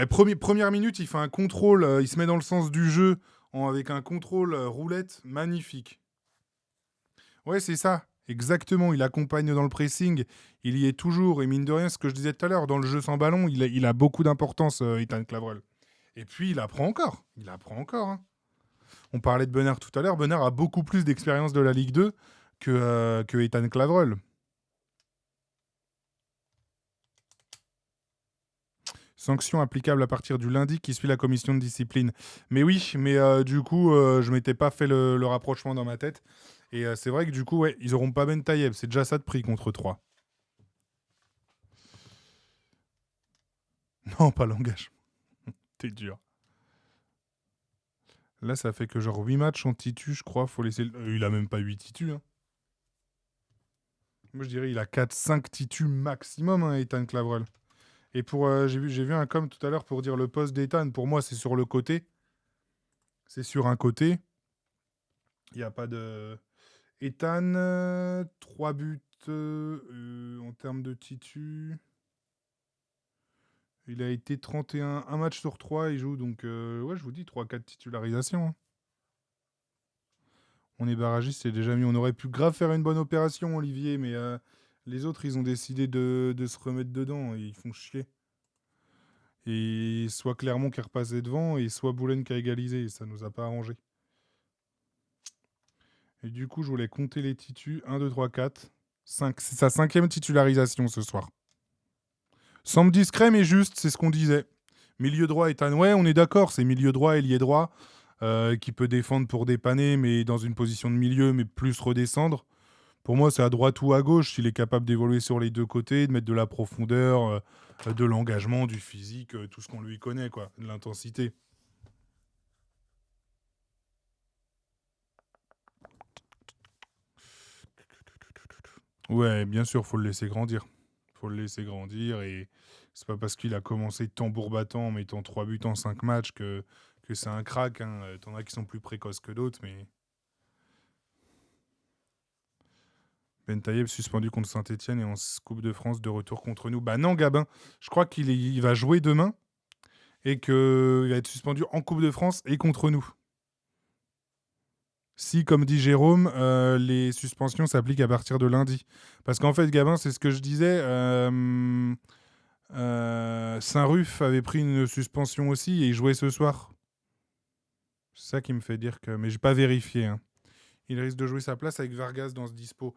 Première minute, il fait un contrôle, il se met dans le sens du jeu, avec un contrôle roulette magnifique. Ouais, c'est ça. Exactement, il accompagne dans le pressing, il y est toujours, et mine de rien, ce que je disais tout à l'heure, dans le jeu sans ballon, il a beaucoup d'importance, Ethan Clavreul. Et puis, il apprend encore. Hein. On parlait de Benard tout à l'heure, Benard a beaucoup plus d'expérience de la Ligue 2 que Ethan Clavreul. Sanction applicable à partir du lundi qui suit la commission de discipline. Mais oui, mais du coup, je m'étais pas fait le rapprochement dans ma tête. Et c'est vrai que du coup, ouais, ils auront pas Ben Taïeb. C'est déjà ça de prix contre 3. Non, pas l'engagement. T'es dur. Là, ça fait que genre 8 matchs en titu, je crois. Faut laisser... il a même pas 8 titus. Hein. Moi, je dirais il a 4-5 titus maximum, hein, Ethan Clavreul. Et pour, j'ai vu un com tout à l'heure pour dire le poste d'Ethan. Pour moi, c'est sur le côté. C'est sur un côté. Il n'y a pas de... Ethan, 3 buts en termes de titu. Il a été 31, un match sur 3, il joue. Donc, ouais, je vous dis, 3-4 titularisations. Hein. On est barragiste, c'est déjà mis. On aurait pu grave faire une bonne opération, Olivier, mais les autres, ils ont décidé de se remettre dedans. Et ils font chier. Et soit Clermont qui est repassé devant, et soit Boulogne qui a égalisé. Et ça nous a pas arrangé. Et du coup, je voulais compter les titus. 1, 2, 3, 4. 5. C'est sa 5e titularisation ce soir. Semble discret, mais juste, c'est ce qu'on disait. Milieu droit, Ethan. Ouais, on est d'accord, c'est milieu droit, ailier droit, qui peut défendre pour dépanner, mais dans une position de milieu, mais plus redescendre. Pour moi, c'est à droite ou à gauche, s'il est capable d'évoluer sur les deux côtés, de mettre de la profondeur, de l'engagement, du physique, tout ce qu'on lui connaît, quoi, de l'intensité. Ouais, bien sûr, faut le laisser grandir. Faut le laisser grandir et c'est pas parce qu'il a commencé tambour battant en mettant 3 buts en 5 matchs que c'est un crack. Hein. T'en as qui sont plus précoces que d'autres, mais... Ben Taïeb suspendu contre Saint-Etienne et en Coupe de France de retour contre nous. Bah non, Gabin, je crois il va jouer demain et qu'il va être suspendu en Coupe de France et contre nous. Si, comme dit Jérôme, les suspensions s'appliquent à partir de lundi. Parce qu'en fait, Gabin, c'est ce que je disais... Saint-Ruf avait pris une suspension aussi et il jouait ce soir. C'est ça qui me fait dire que... Mais j'ai pas vérifié. Hein. Il risque de jouer sa place avec Vargas dans ce dispo.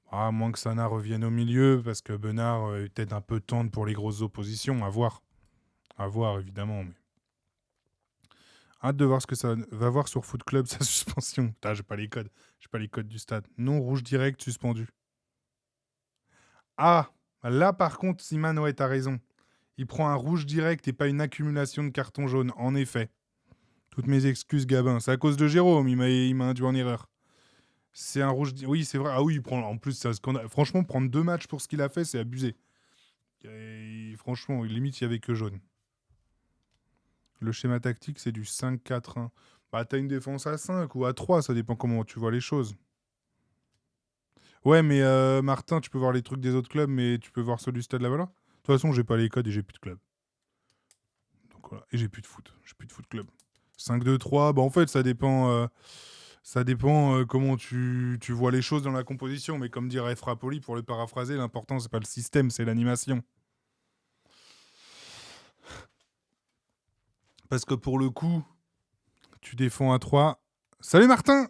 À moins que Sana revienne au milieu, parce que Benard est peut-être un peu tendre pour les grosses oppositions. À voir. À voir, évidemment. Mais... Hâte de voir ce que ça va voir sur Foot Club, sa suspension. Putain, j'ai pas les codes. J'ai pas les codes du stade. Non, rouge direct, suspendu. Ah, là par contre, Siman, ouais, t'as raison. Il prend un rouge direct et pas une accumulation de cartons jaunes, en effet. Toutes mes excuses, Gabin. C'est à cause de Jérôme, il m'a induit en erreur. C'est un rouge... Oui, c'est vrai. Ah oui, il prend... En plus, c'est un scandale. Franchement, prendre 2 matchs pour ce qu'il a fait, c'est abusé. Et franchement, limite, il n'y avait que jaune. Le schéma tactique, c'est du 5-4-1. Bah, t'as une défense à 5 ou à 3, ça dépend comment tu vois les choses. Ouais, mais Martin, tu peux voir les trucs des autres clubs, mais tu peux voir ceux du Stade Lavallois. De toute façon, j'ai pas les codes et j'ai plus de club. Donc voilà. Et j'ai plus de foot. J'ai plus de foot club. 5-2-3, bah en fait, ça dépend comment tu vois les choses dans la composition. Mais comme dirait Frappoli, pour le paraphraser, l'important, c'est pas le système, c'est l'animation. Parce que pour le coup, tu défends à 3. Salut Martin!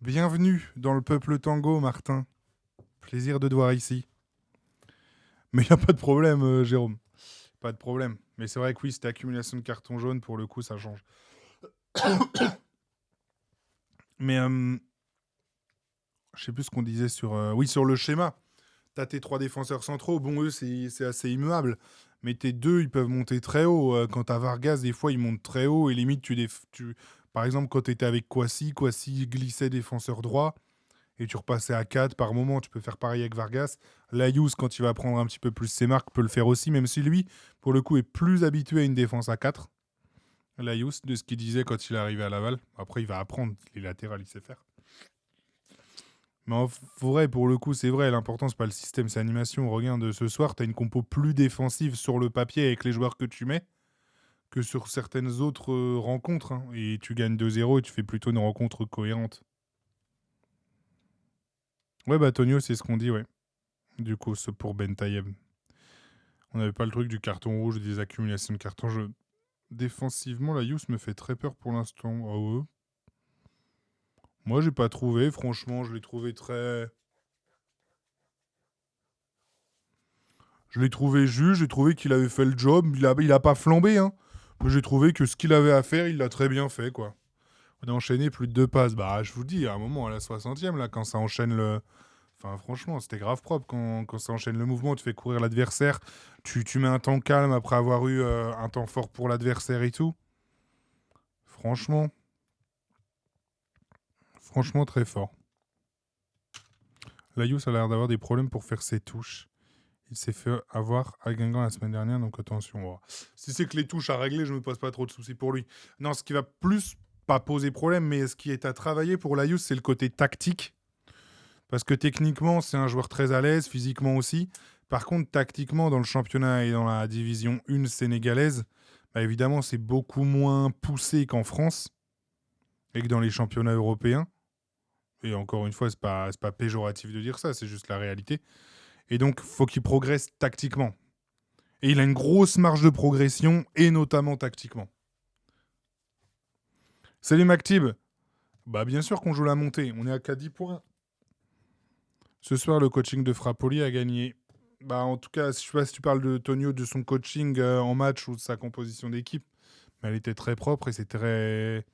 Bienvenue dans le peuple tango, Martin. Plaisir de te voir ici. Mais il n'y a pas de problème, Jérôme. Pas de problème. Mais c'est vrai que oui, cette accumulation de cartons jaunes, pour le coup, ça change. Mais je sais plus ce qu'on disait sur... Oui, sur le schéma. T'as tes 3 défenseurs centraux. Bon, eux, c'est assez immuable. Mais tes 2, ils peuvent monter très haut. Quand t'as Vargas, des fois, ils montent très haut. Et limite, par exemple, quand t'étais avec Kwasi glissait défenseur droit. Et tu repassais à 4 par moment. Tu peux faire pareil avec Vargas. Layous, quand il va prendre un petit peu plus ses marques, peut le faire aussi. Même si lui, pour le coup, est plus habitué à une défense à 4. Layous, de ce qu'il disait quand il est arrivé à Laval. Après, il va apprendre. Les latérales, il sait faire. Mais en vrai, pour le coup, c'est vrai. L'important, c'est pas le système, c'est l'animation. Regarde, ce soir, tu as une compo plus défensive sur le papier avec les joueurs que tu mets que sur certaines autres rencontres. Hein. Et tu gagnes 2-0 et tu fais plutôt une rencontre cohérente. Ouais, bah, Tonio, c'est ce qu'on dit, ouais. Du coup, c'est pour Ben Tayeb. On n'avait pas le truc du carton rouge, des accumulations de cartons jaunes. Défensivement, la Youth me fait très peur pour l'instant. Ah ouais. Moi, j'ai pas trouvé. Franchement, je l'ai trouvé très... Je l'ai trouvé juste. J'ai trouvé qu'il avait fait le job. Il a pas flambé, hein. Mais j'ai trouvé que ce qu'il avait à faire, il l'a très bien fait, quoi. On a enchaîné plus de 2 passes. Bah, je vous dis, à un moment, à la 60e, là, quand ça enchaîne le... Enfin, franchement, c'était grave propre quand ça enchaîne le mouvement. Tu fais courir l'adversaire. Tu mets un temps calme après avoir eu un temps fort pour l'adversaire et tout. Franchement, très fort. Layous a l'air d'avoir des problèmes pour faire ses touches. Il s'est fait avoir à Guingamp la semaine dernière, donc attention. Oh. Si c'est que les touches à régler, je me pose pas trop de soucis pour lui. Non, ce qui va plus pas poser problème, mais ce qui est à travailler pour Layous, c'est le côté tactique. Parce que techniquement, c'est un joueur très à l'aise, physiquement aussi. Par contre, tactiquement, dans le championnat et dans la division 1 sénégalaise, bah évidemment, c'est beaucoup moins poussé qu'en France et que dans les championnats européens. Et encore une fois, c'est pas péjoratif de dire ça, c'est juste la réalité. Et donc, faut qu'il progresse tactiquement. Et il a une grosse marge de progression, et notamment tactiquement. Salut Mactib. Bah bien sûr qu'on joue la montée, on est à 10 points. Ce soir, le coaching de Frappoli a gagné. Bah en tout cas, je sais pas si tu parles de Tonio, de son coaching en match ou de sa composition d'équipe. Mais elle était très propre et c'est très...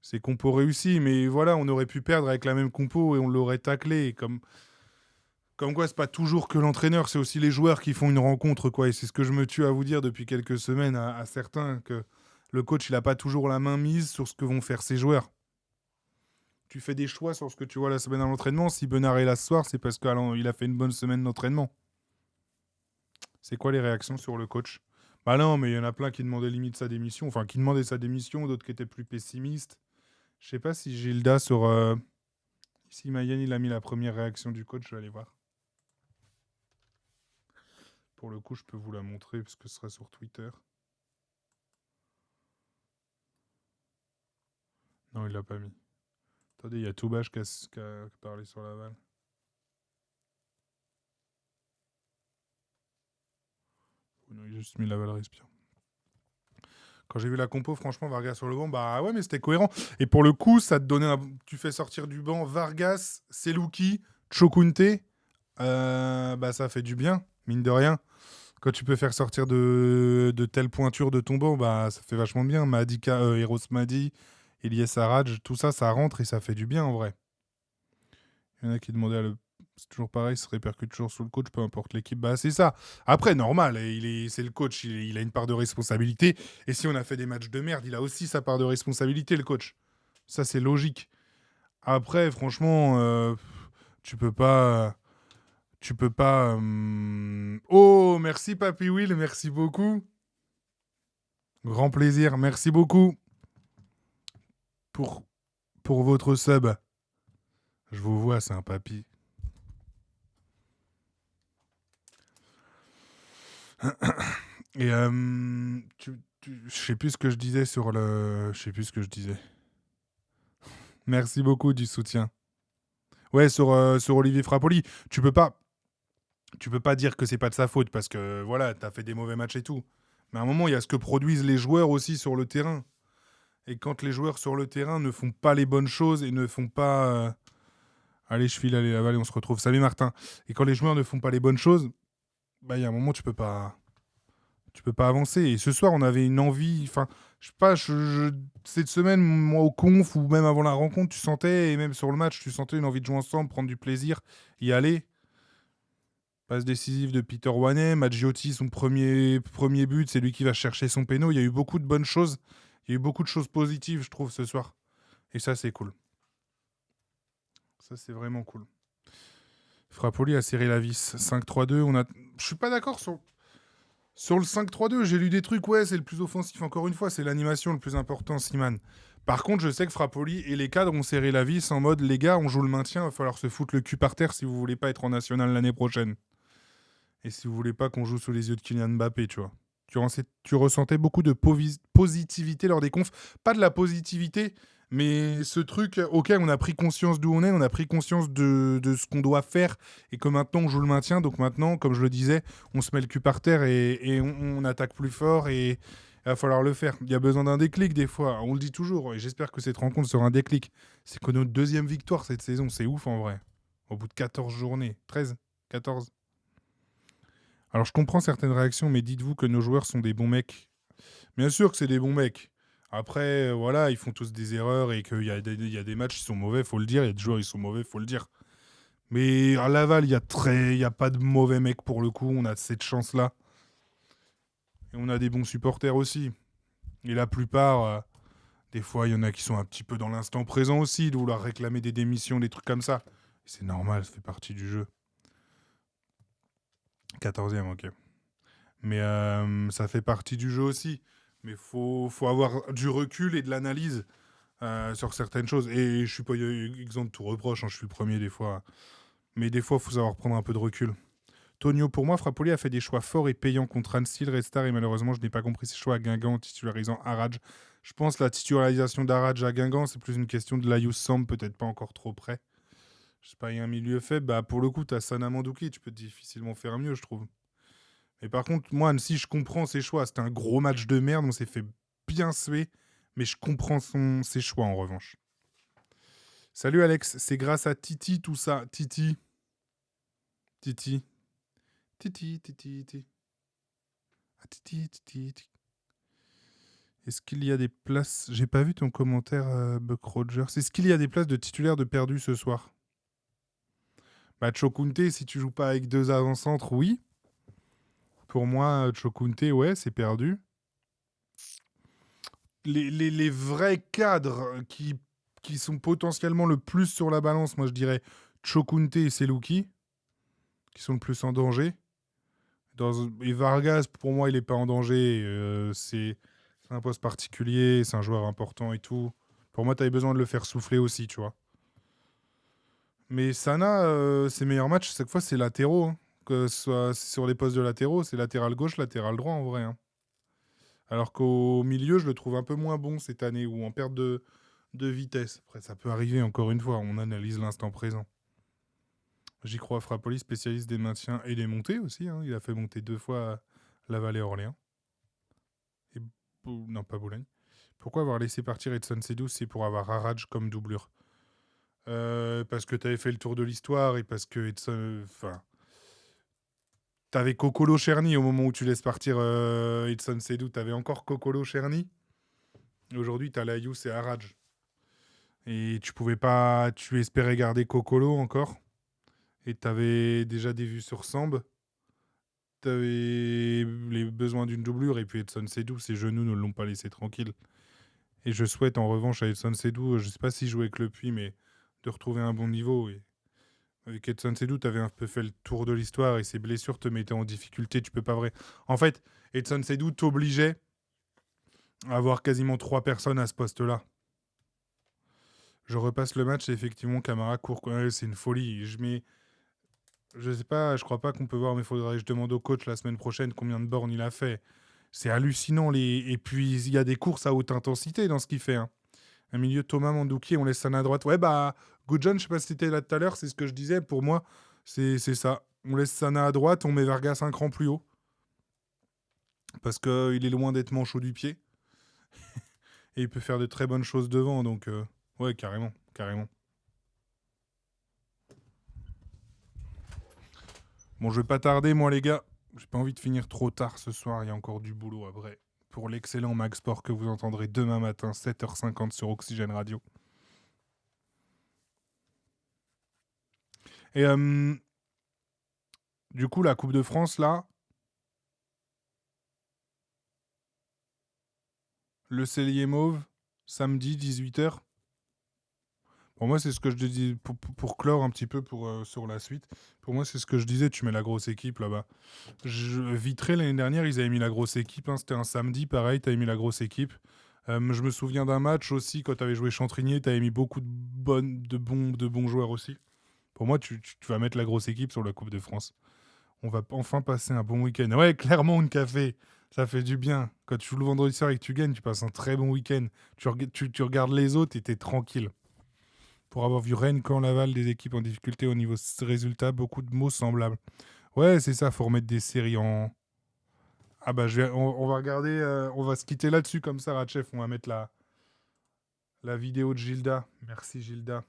C'est compo réussi, mais voilà, on aurait pu perdre avec la même compo et on l'aurait taclé. Comme quoi, c'est pas toujours que l'entraîneur, c'est aussi les joueurs qui font une rencontre, quoi. Et c'est ce que je me tue à vous dire depuis quelques semaines à certains, que le coach, il a pas toujours la main mise sur ce que vont faire ses joueurs. Tu fais des choix sur ce que tu vois la semaine à l'entraînement. Si Benard est là ce soir, c'est parce qu'il a fait une bonne semaine d'entraînement. C'est quoi les réactions sur le coach? Bah non, mais il y en a plein qui demandaient limite sa démission. Enfin, qui demandaient sa démission, d'autres qui étaient plus pessimistes. Je sais pas si Gilda sur... Ici, Mayen, il a mis la première réaction du coach. Je vais aller voir. Pour le coup, je peux vous la montrer parce que ce sera sur Twitter. Non, il l'a pas mis. Attendez, il y a Toubache qui a parlé sur Laval. Non, il a juste mis Laval respire. Quand j'ai vu la compo, franchement, Vargas sur le banc, bah ouais, mais c'était cohérent. Et pour le coup, ça te donnait tu fais sortir du banc Vargas, Selouki, Chokunte. Bah ça fait du bien, mine de rien. Quand tu peux faire sortir de telles pointures de ton banc, bah ça fait vachement de bien. Madika, Eros Madi, Elias Araj, tout ça, ça rentre et ça fait du bien en vrai. Il y en a qui demandaient à le... C'est toujours pareil, ça se répercute toujours sur le coach, peu importe l'équipe. Bah c'est ça. Après, normal, c'est le coach, il a une part de responsabilité. Et si on a fait des matchs de merde, il a aussi sa part de responsabilité, le coach. Ça, c'est logique. Après, franchement, tu peux pas... Oh, merci Papy Will, merci beaucoup. Grand plaisir, merci beaucoup pour votre sub. Je vous vois, c'est un papy. Et je sais plus ce que je disais sur le... Je sais plus ce que je disais. Merci beaucoup du soutien. Ouais, sur Olivier Frappoli, tu peux pas dire que c'est pas de sa faute parce que voilà, t'as fait des mauvais matchs et tout. Mais à un moment, il y a ce que produisent les joueurs aussi sur le terrain. Et quand les joueurs sur le terrain ne font pas les bonnes choses et ne font pas... Allez, je file, allez, allez, on se retrouve. Salut Martin. Et quand les joueurs ne font pas les bonnes choses, bah il y a un moment, tu peux pas avancer. Et ce soir, on avait une envie... Enfin, je sais pas, cette semaine, moi au conf ou même avant la rencontre, tu sentais, et même sur le match, tu sentais une envie de jouer ensemble, prendre du plaisir, y aller. Passe décisive de Peter Wanet, Maggiotti, son premier but, c'est lui qui va chercher son péno. Il y a eu beaucoup de bonnes choses. Il y a eu beaucoup de choses positives, je trouve, ce soir. Et ça, c'est cool. Ça, c'est vraiment cool. Frappoli a serré la vis. 5-3-2. Je suis pas d'accord sur le 5-3-2. J'ai lu des trucs, ouais, c'est le plus offensif. Encore une fois, c'est l'animation le plus important, Slimane. Par contre, je sais que Frappoli et les cadres ont serré la vis en mode, les gars, on joue le maintien, il va falloir se foutre le cul par terre si vous voulez pas être en national l'année prochaine. Et si vous voulez pas qu'on joue sous les yeux de Kylian Mbappé, tu vois. Tu ressentais beaucoup de positivité lors des confs. Pas de la positivité, mais ce truc, ok, on a pris conscience d'où on est, on a pris conscience de ce qu'on doit faire, et que maintenant on joue le maintien. Donc maintenant, comme je le disais, on se met le cul par terre et on attaque plus fort, et il va falloir le faire. Il y a besoin d'un déclic des fois, on le dit toujours, et j'espère que cette rencontre sera un déclic. C'est que notre deuxième victoire cette saison, c'est ouf en vrai. Au bout de 14 journées. 13 14. Alors je comprends certaines réactions, mais dites-vous que nos joueurs sont des bons mecs. Bien sûr que c'est des bons mecs. Après, voilà, ils font tous des erreurs et qu'il y a des matchs qui sont mauvais, faut le dire. Il y a des joueurs qui sont mauvais, faut le dire. Mais à Laval, il y a pas de mauvais mecs pour le coup. On a cette chance-là. Et on a des bons supporters aussi. Et la plupart, des fois, il y en a qui sont un petit peu dans l'instant présent aussi, de vouloir réclamer des démissions, des trucs comme ça. C'est normal, ça fait partie du jeu. 14e, ok. Mais ça fait partie du jeu aussi. Mais faut avoir du recul et de l'analyse sur certaines choses. Et je suis pas exempt de tout reproche, hein, je suis le premier des fois. Mais des fois, il faut savoir prendre un peu de recul. Tonio, pour moi, Frappoli a fait des choix forts et payants contre Annecy, Red Star, et malheureusement, je n'ai pas compris ses choix à Guingamp en titularisant Haraj. Je pense que la titularisation d'Haraj à Guingamp, c'est plus une question de Layous Samb, peut-être pas encore trop près. Je sais pas, il y a un milieu faible. Bah, pour le coup, tu as Sana Mandouki, tu peux difficilement faire mieux, je trouve. Mais par contre, moi, Annecy, je comprends ses choix. C'était un gros match de merde, on s'est fait bien suer, mais je comprends ses choix en revanche. Salut Alex, c'est grâce à Titi tout ça. Titi. Titi. Titi, Titi, Titi. Ah, Titi, Titi, Titi. Est-ce qu'il y a des places... J'ai pas vu ton commentaire, Buck Rogers. Est-ce qu'il y a des places de titulaires de perdus ce soir? Bah, Chokunte, si tu joues pas avec deux avant-centres, oui. Pour moi, Chokunte, ouais, c'est perdu. Les vrais cadres qui sont potentiellement le plus sur la balance, moi je dirais Chokunte et Selouki, qui sont le plus en danger. Et Vargas, pour moi, il n'est pas en danger. C'est un poste particulier, c'est un joueur important et tout. Pour moi, tu avais besoin de le faire souffler aussi, tu vois. Mais Sana, ses meilleurs matchs, chaque fois, c'est latéraux. Hein. Que ce soit sur les postes de latéraux, c'est latéral gauche, latéral droit en vrai. Hein. Alors qu'au milieu, je le trouve un peu moins bon cette année, ou en perte de vitesse. Après, ça peut arriver, encore une fois, on analyse l'instant présent. J'y crois, Frappoli, spécialiste des maintiens et des montées aussi. Hein. Il a fait monter 2 fois Laval et Orléans. Et non, pas Boulogne. Pourquoi avoir laissé partir Edson Sedou, c'est pour avoir Haraj comme doublure? Parce que tu avais fait le tour de l'histoire et parce que Edson... Enfin... T'avais Kokolo Cherny au moment où tu laisses partir Edson Sedou. T'avais encore Kokolo Cherny. Aujourd'hui, t'as Layous et Haraj. Et tu pouvais pas... Tu espérais garder Kokolo encore. Et t'avais déjà des vues sur Samb. T'avais les besoins d'une doublure. Et puis Edson Sedou, ses genoux ne l'ont pas laissé tranquille. Et je souhaite en revanche à Edson Sedou, je sais pas s'il jouait avec le Puy, mais de retrouver un bon niveau. Et avec Edson Sedou, t'avais un peu fait le tour de l'histoire et ses blessures te mettaient en difficulté. Tu peux pas vrai. En fait, Edson Sedou t'obligeait à avoir quasiment 3 personnes à ce poste-là. Je repasse le match et effectivement, Camara court. Ouais, c'est une folie. Je sais pas, je crois pas qu'on peut voir, mais faudrait que je demande au coach la semaine prochaine combien de bornes il a fait. C'est hallucinant. Et puis, il y a des courses à haute intensité dans ce qu'il fait. Hein. Un milieu Thomas Mandouki, on laisse Sana à droite. Ouais, bah, Goodjohn, je sais pas si t'étais là tout à l'heure, c'est ce que je disais. Pour moi, c'est ça. On laisse Sana à droite, on met Vargas un cran plus haut. Parce qu'il est loin d'être manchot du pied. Et il peut faire de très bonnes choses devant. Donc, ouais, carrément. Bon, je vais pas tarder, moi, les gars. J'ai pas envie de finir trop tard ce soir. Il y a encore du boulot après. Pour l'excellent Mag Sport que vous entendrez demain matin, 7h50 sur Oxygène Radio. Et du coup, la Coupe de France, là, le Cellier Mauve, samedi, 18h. Pour moi, c'est ce que je dis pour clore un petit peu sur la suite. Pour moi, c'est ce que je disais, tu mets la grosse équipe là-bas. Vitré, l'année dernière, ils avaient mis la grosse équipe. Hein, c'était un samedi, pareil, tu avais mis la grosse équipe. Je me souviens d'un match aussi, quand tu avais joué Chantrigné, tu avais mis beaucoup de bons joueurs aussi. Pour moi, tu vas mettre la grosse équipe sur la Coupe de France. On va enfin passer un bon week-end. Ouais, clairement, une café, ça fait du bien. Quand tu joues le vendredi soir et que tu gagnes, tu passes un très bon week-end. Tu regardes les autres et t'es tranquille. Pour avoir vu Rennes, Caen, Laval, des équipes en difficulté au niveau résultat, beaucoup de mots semblables. Ouais, c'est ça, faut remettre des séries en... Ah bah, on va regarder, on va se quitter là-dessus comme ça, Ratchef. On va mettre la vidéo de Gilda. Merci, Gilda.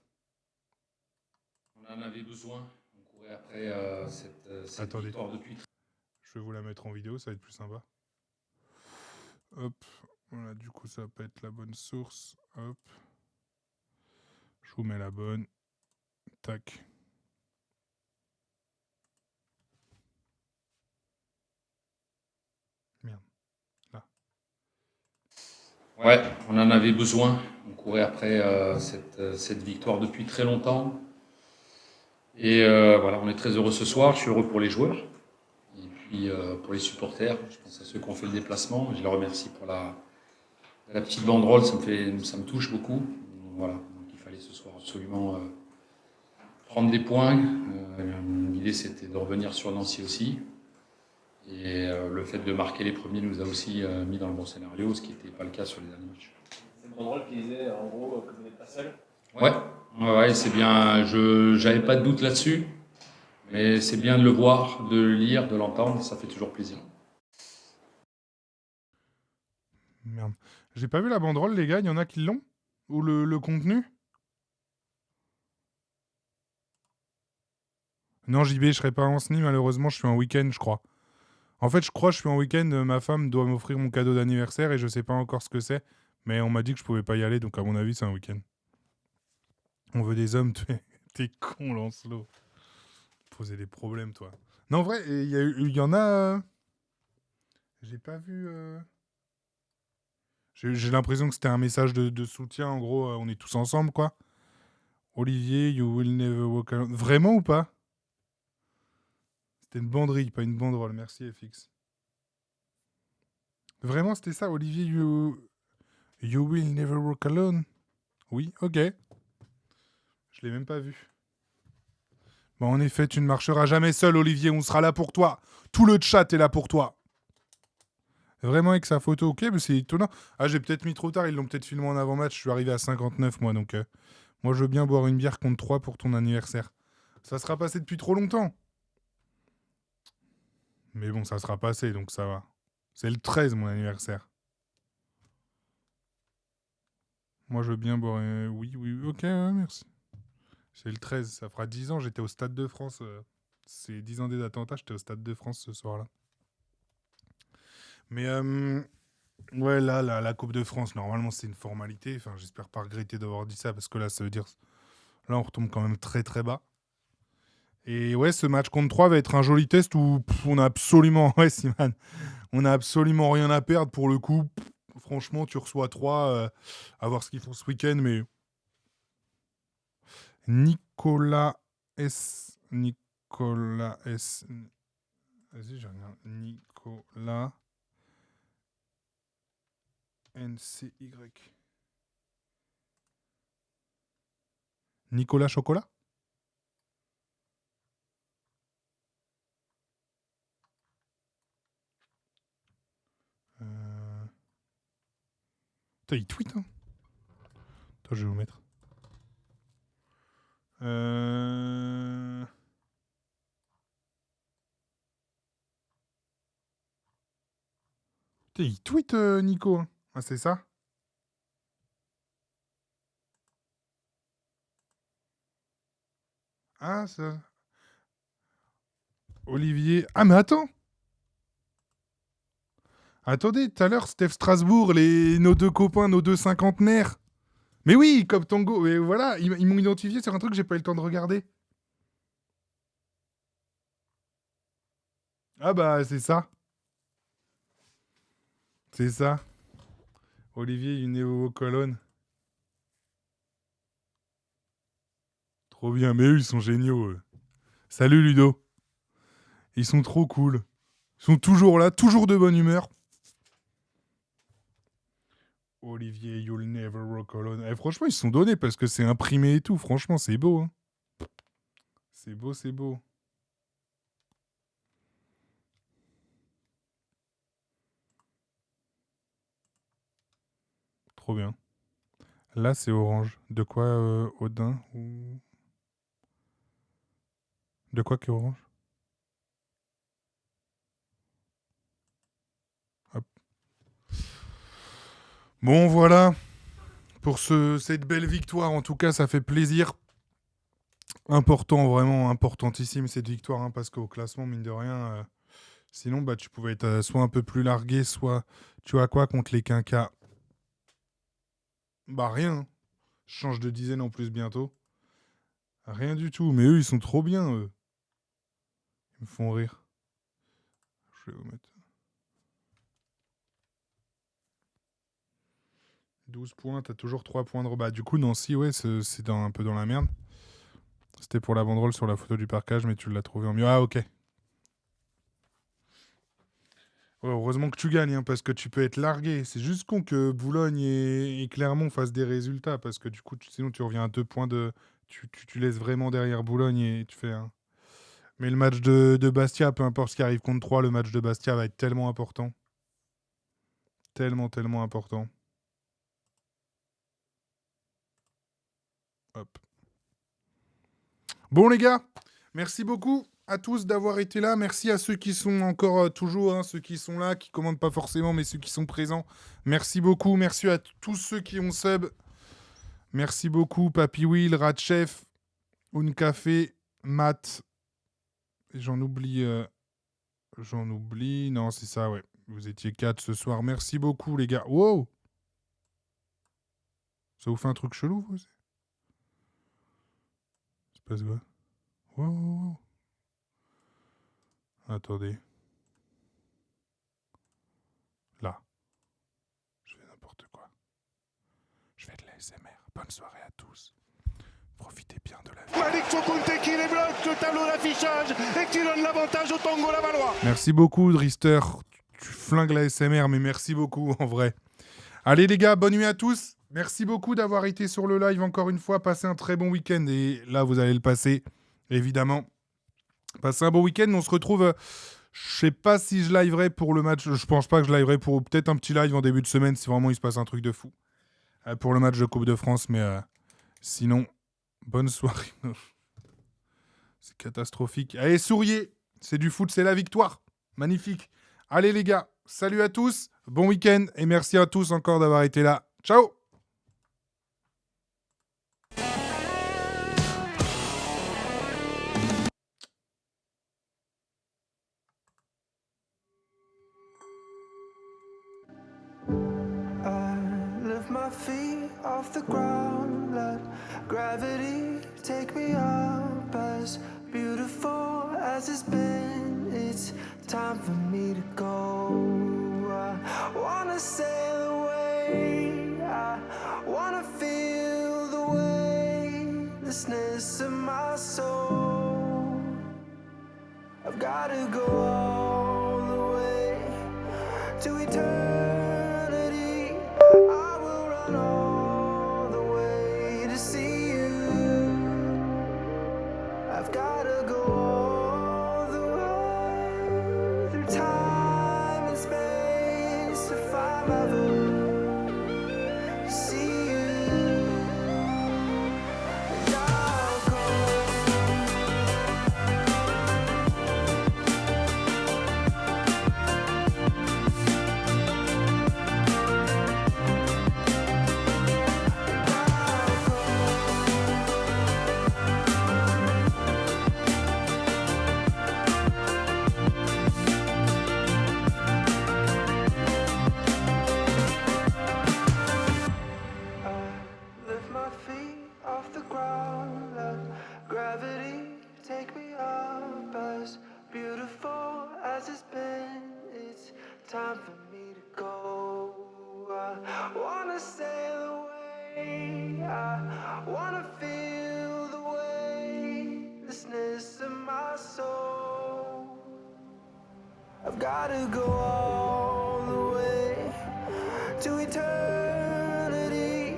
On en avait besoin. On courait après cette Attendez. victoire depuis. Je vais vous la mettre en vidéo, ça va être plus sympa. Hop, voilà, du coup, ça va pas être la bonne source. Hop. Je vous mets la bonne. Tac. Merde. Là. Ouais, on en avait besoin. On courait après cette victoire depuis très longtemps. Et voilà, on est très heureux ce soir. Je suis heureux pour les joueurs. Et puis pour les supporters. Je pense à ceux qui ont fait le déplacement. Je les remercie pour la petite banderole. Ça me touche beaucoup. Voilà. Donc, il fallait ce soir absolument prendre des points. L'idée, c'était de revenir sur Nancy aussi. Et le fait de marquer les premiers nous a aussi mis dans le bon scénario, ce qui n'était pas le cas sur les derniers matchs. C'est une banderole qui disait en gros que vous n'êtes pas seul. Ouais, c'est bien. J'avais pas de doute là-dessus, mais c'est bien de le voir, de le lire, de l'entendre, ça fait toujours plaisir. Merde. J'ai pas vu la banderole, les gars, il y en a qui l'ont? Ou le contenu? Non, JB, je serai pas en SNI, malheureusement, je suis en week-end, je crois. En fait, je crois que je suis en week-end, ma femme doit m'offrir mon cadeau d'anniversaire et je sais pas encore ce que c'est, mais on m'a dit que je pouvais pas y aller, donc à mon avis, c'est un week-end. On veut des hommes, t'es con, Lancelot. Poser des problèmes, toi. Non, en vrai, il y en a... J'ai pas vu... J'ai l'impression que c'était un message de soutien, en gros, on est tous ensemble, quoi. Olivier, you will never walk alone. Vraiment ou pas? C'était une banderille, pas une banderole. Merci, FX. Vraiment, c'était ça, Olivier, you will never walk alone? Oui, ok. Je l'ai même pas vu. Bon, en effet, tu ne marcheras jamais seul, Olivier. On sera là pour toi. Tout le chat est là pour toi. Vraiment avec sa photo, ok, mais c'est étonnant. Ah, j'ai peut-être mis trop tard. Ils l'ont peut-être filmé en avant-match. Je suis arrivé à 59, moi. Donc, moi, je veux bien boire une bière contre 3 pour ton anniversaire. Ça sera passé depuis trop longtemps. Mais bon, ça sera passé, donc ça va. C'est le 13, mon anniversaire. Moi, je veux bien boire... Oui, ok, ouais, merci. C'est le 13, ça fera 10 ans, j'étais au Stade de France. C'est 10 ans des attentats, j'étais au Stade de France ce soir-là. Mais, ouais, là, la Coupe de France, normalement, c'est une formalité. Enfin, j'espère pas regretter d'avoir dit ça, parce que là, ça veut dire... Là, on retombe quand même très, très bas. Et ouais, ce match contre 3 va être un joli test où on a absolument... Ouais, Simon, on a absolument rien à perdre pour le coup. Franchement, tu reçois 3, à voir ce qu'ils font ce week-end, mais... Nicolas S. Vas-y, j'ai rien. Nicolas NCY. Nicolas Chocolat? Putain, il tweet, hein. Attends, je vais vous mettre. Putain, il tweet, Nico. Hein. Ah, c'est ça? Ah, ça. Olivier. Ah, mais attends! Attendez, tout à l'heure, Steph Strasbourg, nos deux copains, nos deux cinquantenaires. Mais oui, comme Tango. Mais voilà, ils m'ont identifié sur un truc que j'ai pas eu le temps de regarder. Ah bah, c'est ça. C'est ça. Olivier, une néo-colonne. Trop bien, mais eux, ils sont géniaux. Salut Ludo. Ils sont trop cool. Ils sont toujours là, toujours de bonne humeur. Olivier, you'll never rock alone. Eh, franchement, ils se sont donnés parce que c'est imprimé et tout. Franchement, c'est beau. Hein. C'est beau, c'est beau. Trop bien. Là, c'est orange. De quoi, Odin ou... De quoi qui est orange? Hop. Bon, voilà. Pour cette belle victoire, en tout cas, ça fait plaisir. Important, vraiment importantissime cette victoire, hein, parce qu'au classement, mine de rien, sinon, bah, tu pouvais être soit un peu plus largué, soit, tu vois quoi, contre les quinquas. Bah, rien. Je change de dizaine en plus bientôt. Rien du tout. Mais eux, ils sont trop bien, eux. Ils me font rire. Je vais vous mettre 12 points, t'as toujours 3 points de rebas. Du coup, Nancy, ouais, c'est un peu dans la merde. C'était pour la banderole sur la photo du parkage, mais tu l'as trouvé en mieux. Ah, ok. Ouais, heureusement que tu gagnes, hein, parce que tu peux être largué. C'est juste con que Boulogne et Clermont fassent des résultats, parce que du coup, sinon tu reviens à 2 points de... Tu laisses vraiment derrière Boulogne et tu fais un... Mais le match de Bastia, peu importe ce qui arrive contre 3, le match de Bastia va être tellement important. Tellement, tellement important. Hop. Bon les gars, merci beaucoup à tous d'avoir été là. Merci à ceux qui sont encore toujours, hein, ceux qui sont là, qui commandent pas forcément, mais ceux qui sont présents. Merci beaucoup. Merci à tous ceux qui ont sub. Merci beaucoup, Papy Will, Ratchef, Uncafé, Matt. J'en oublie. Non, c'est ça, ouais. Vous étiez 4 ce soir. Merci beaucoup, les gars. Wow! Ça vous fait un truc chelou, vous? C'est pas quoi? Wow, wow, wow. Attendez. Là. Je fais n'importe quoi. Je fais de l'ASMR. Bonne soirée à tous. Profitez bien de la vie. Malik Sokounté qui débloque le tableau d'affichage et qui donne l'avantage au Tango Lavallois. Merci beaucoup, Drister. Tu flingues la SMR, mais merci beaucoup, en vrai. Allez, les gars, bonne nuit à tous. Merci beaucoup d'avoir été sur le live encore une fois. Passez un très bon week-end. Et là, vous allez le passer, évidemment. Passez un bon week-end. On se retrouve... je sais pas si je liverai pour le match. Je pense pas que je liverai pour peut-être un petit live en début de semaine si vraiment il se passe un truc de fou. Pour le match de Coupe de France. Mais sinon, bonne soirée. C'est catastrophique. Allez, souriez. C'est du foot, c'est la victoire. Magnifique. Allez, les gars. Salut à tous. Bon week-end. Et merci à tous encore d'avoir été là. Ciao. Lift my feet off the ground, let gravity take me up. As beautiful as it's been, it's time for me to go. I wanna sail away, I wanna feel the weightlessness of my soul. I've gotta go all the way to eternity. I will run all the way to see you. I've gotta go all the way through time and space to find my voice. I've gotta go all the way to eternity.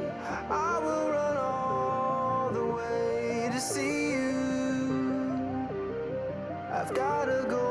I will run all the way to see you. I've gotta go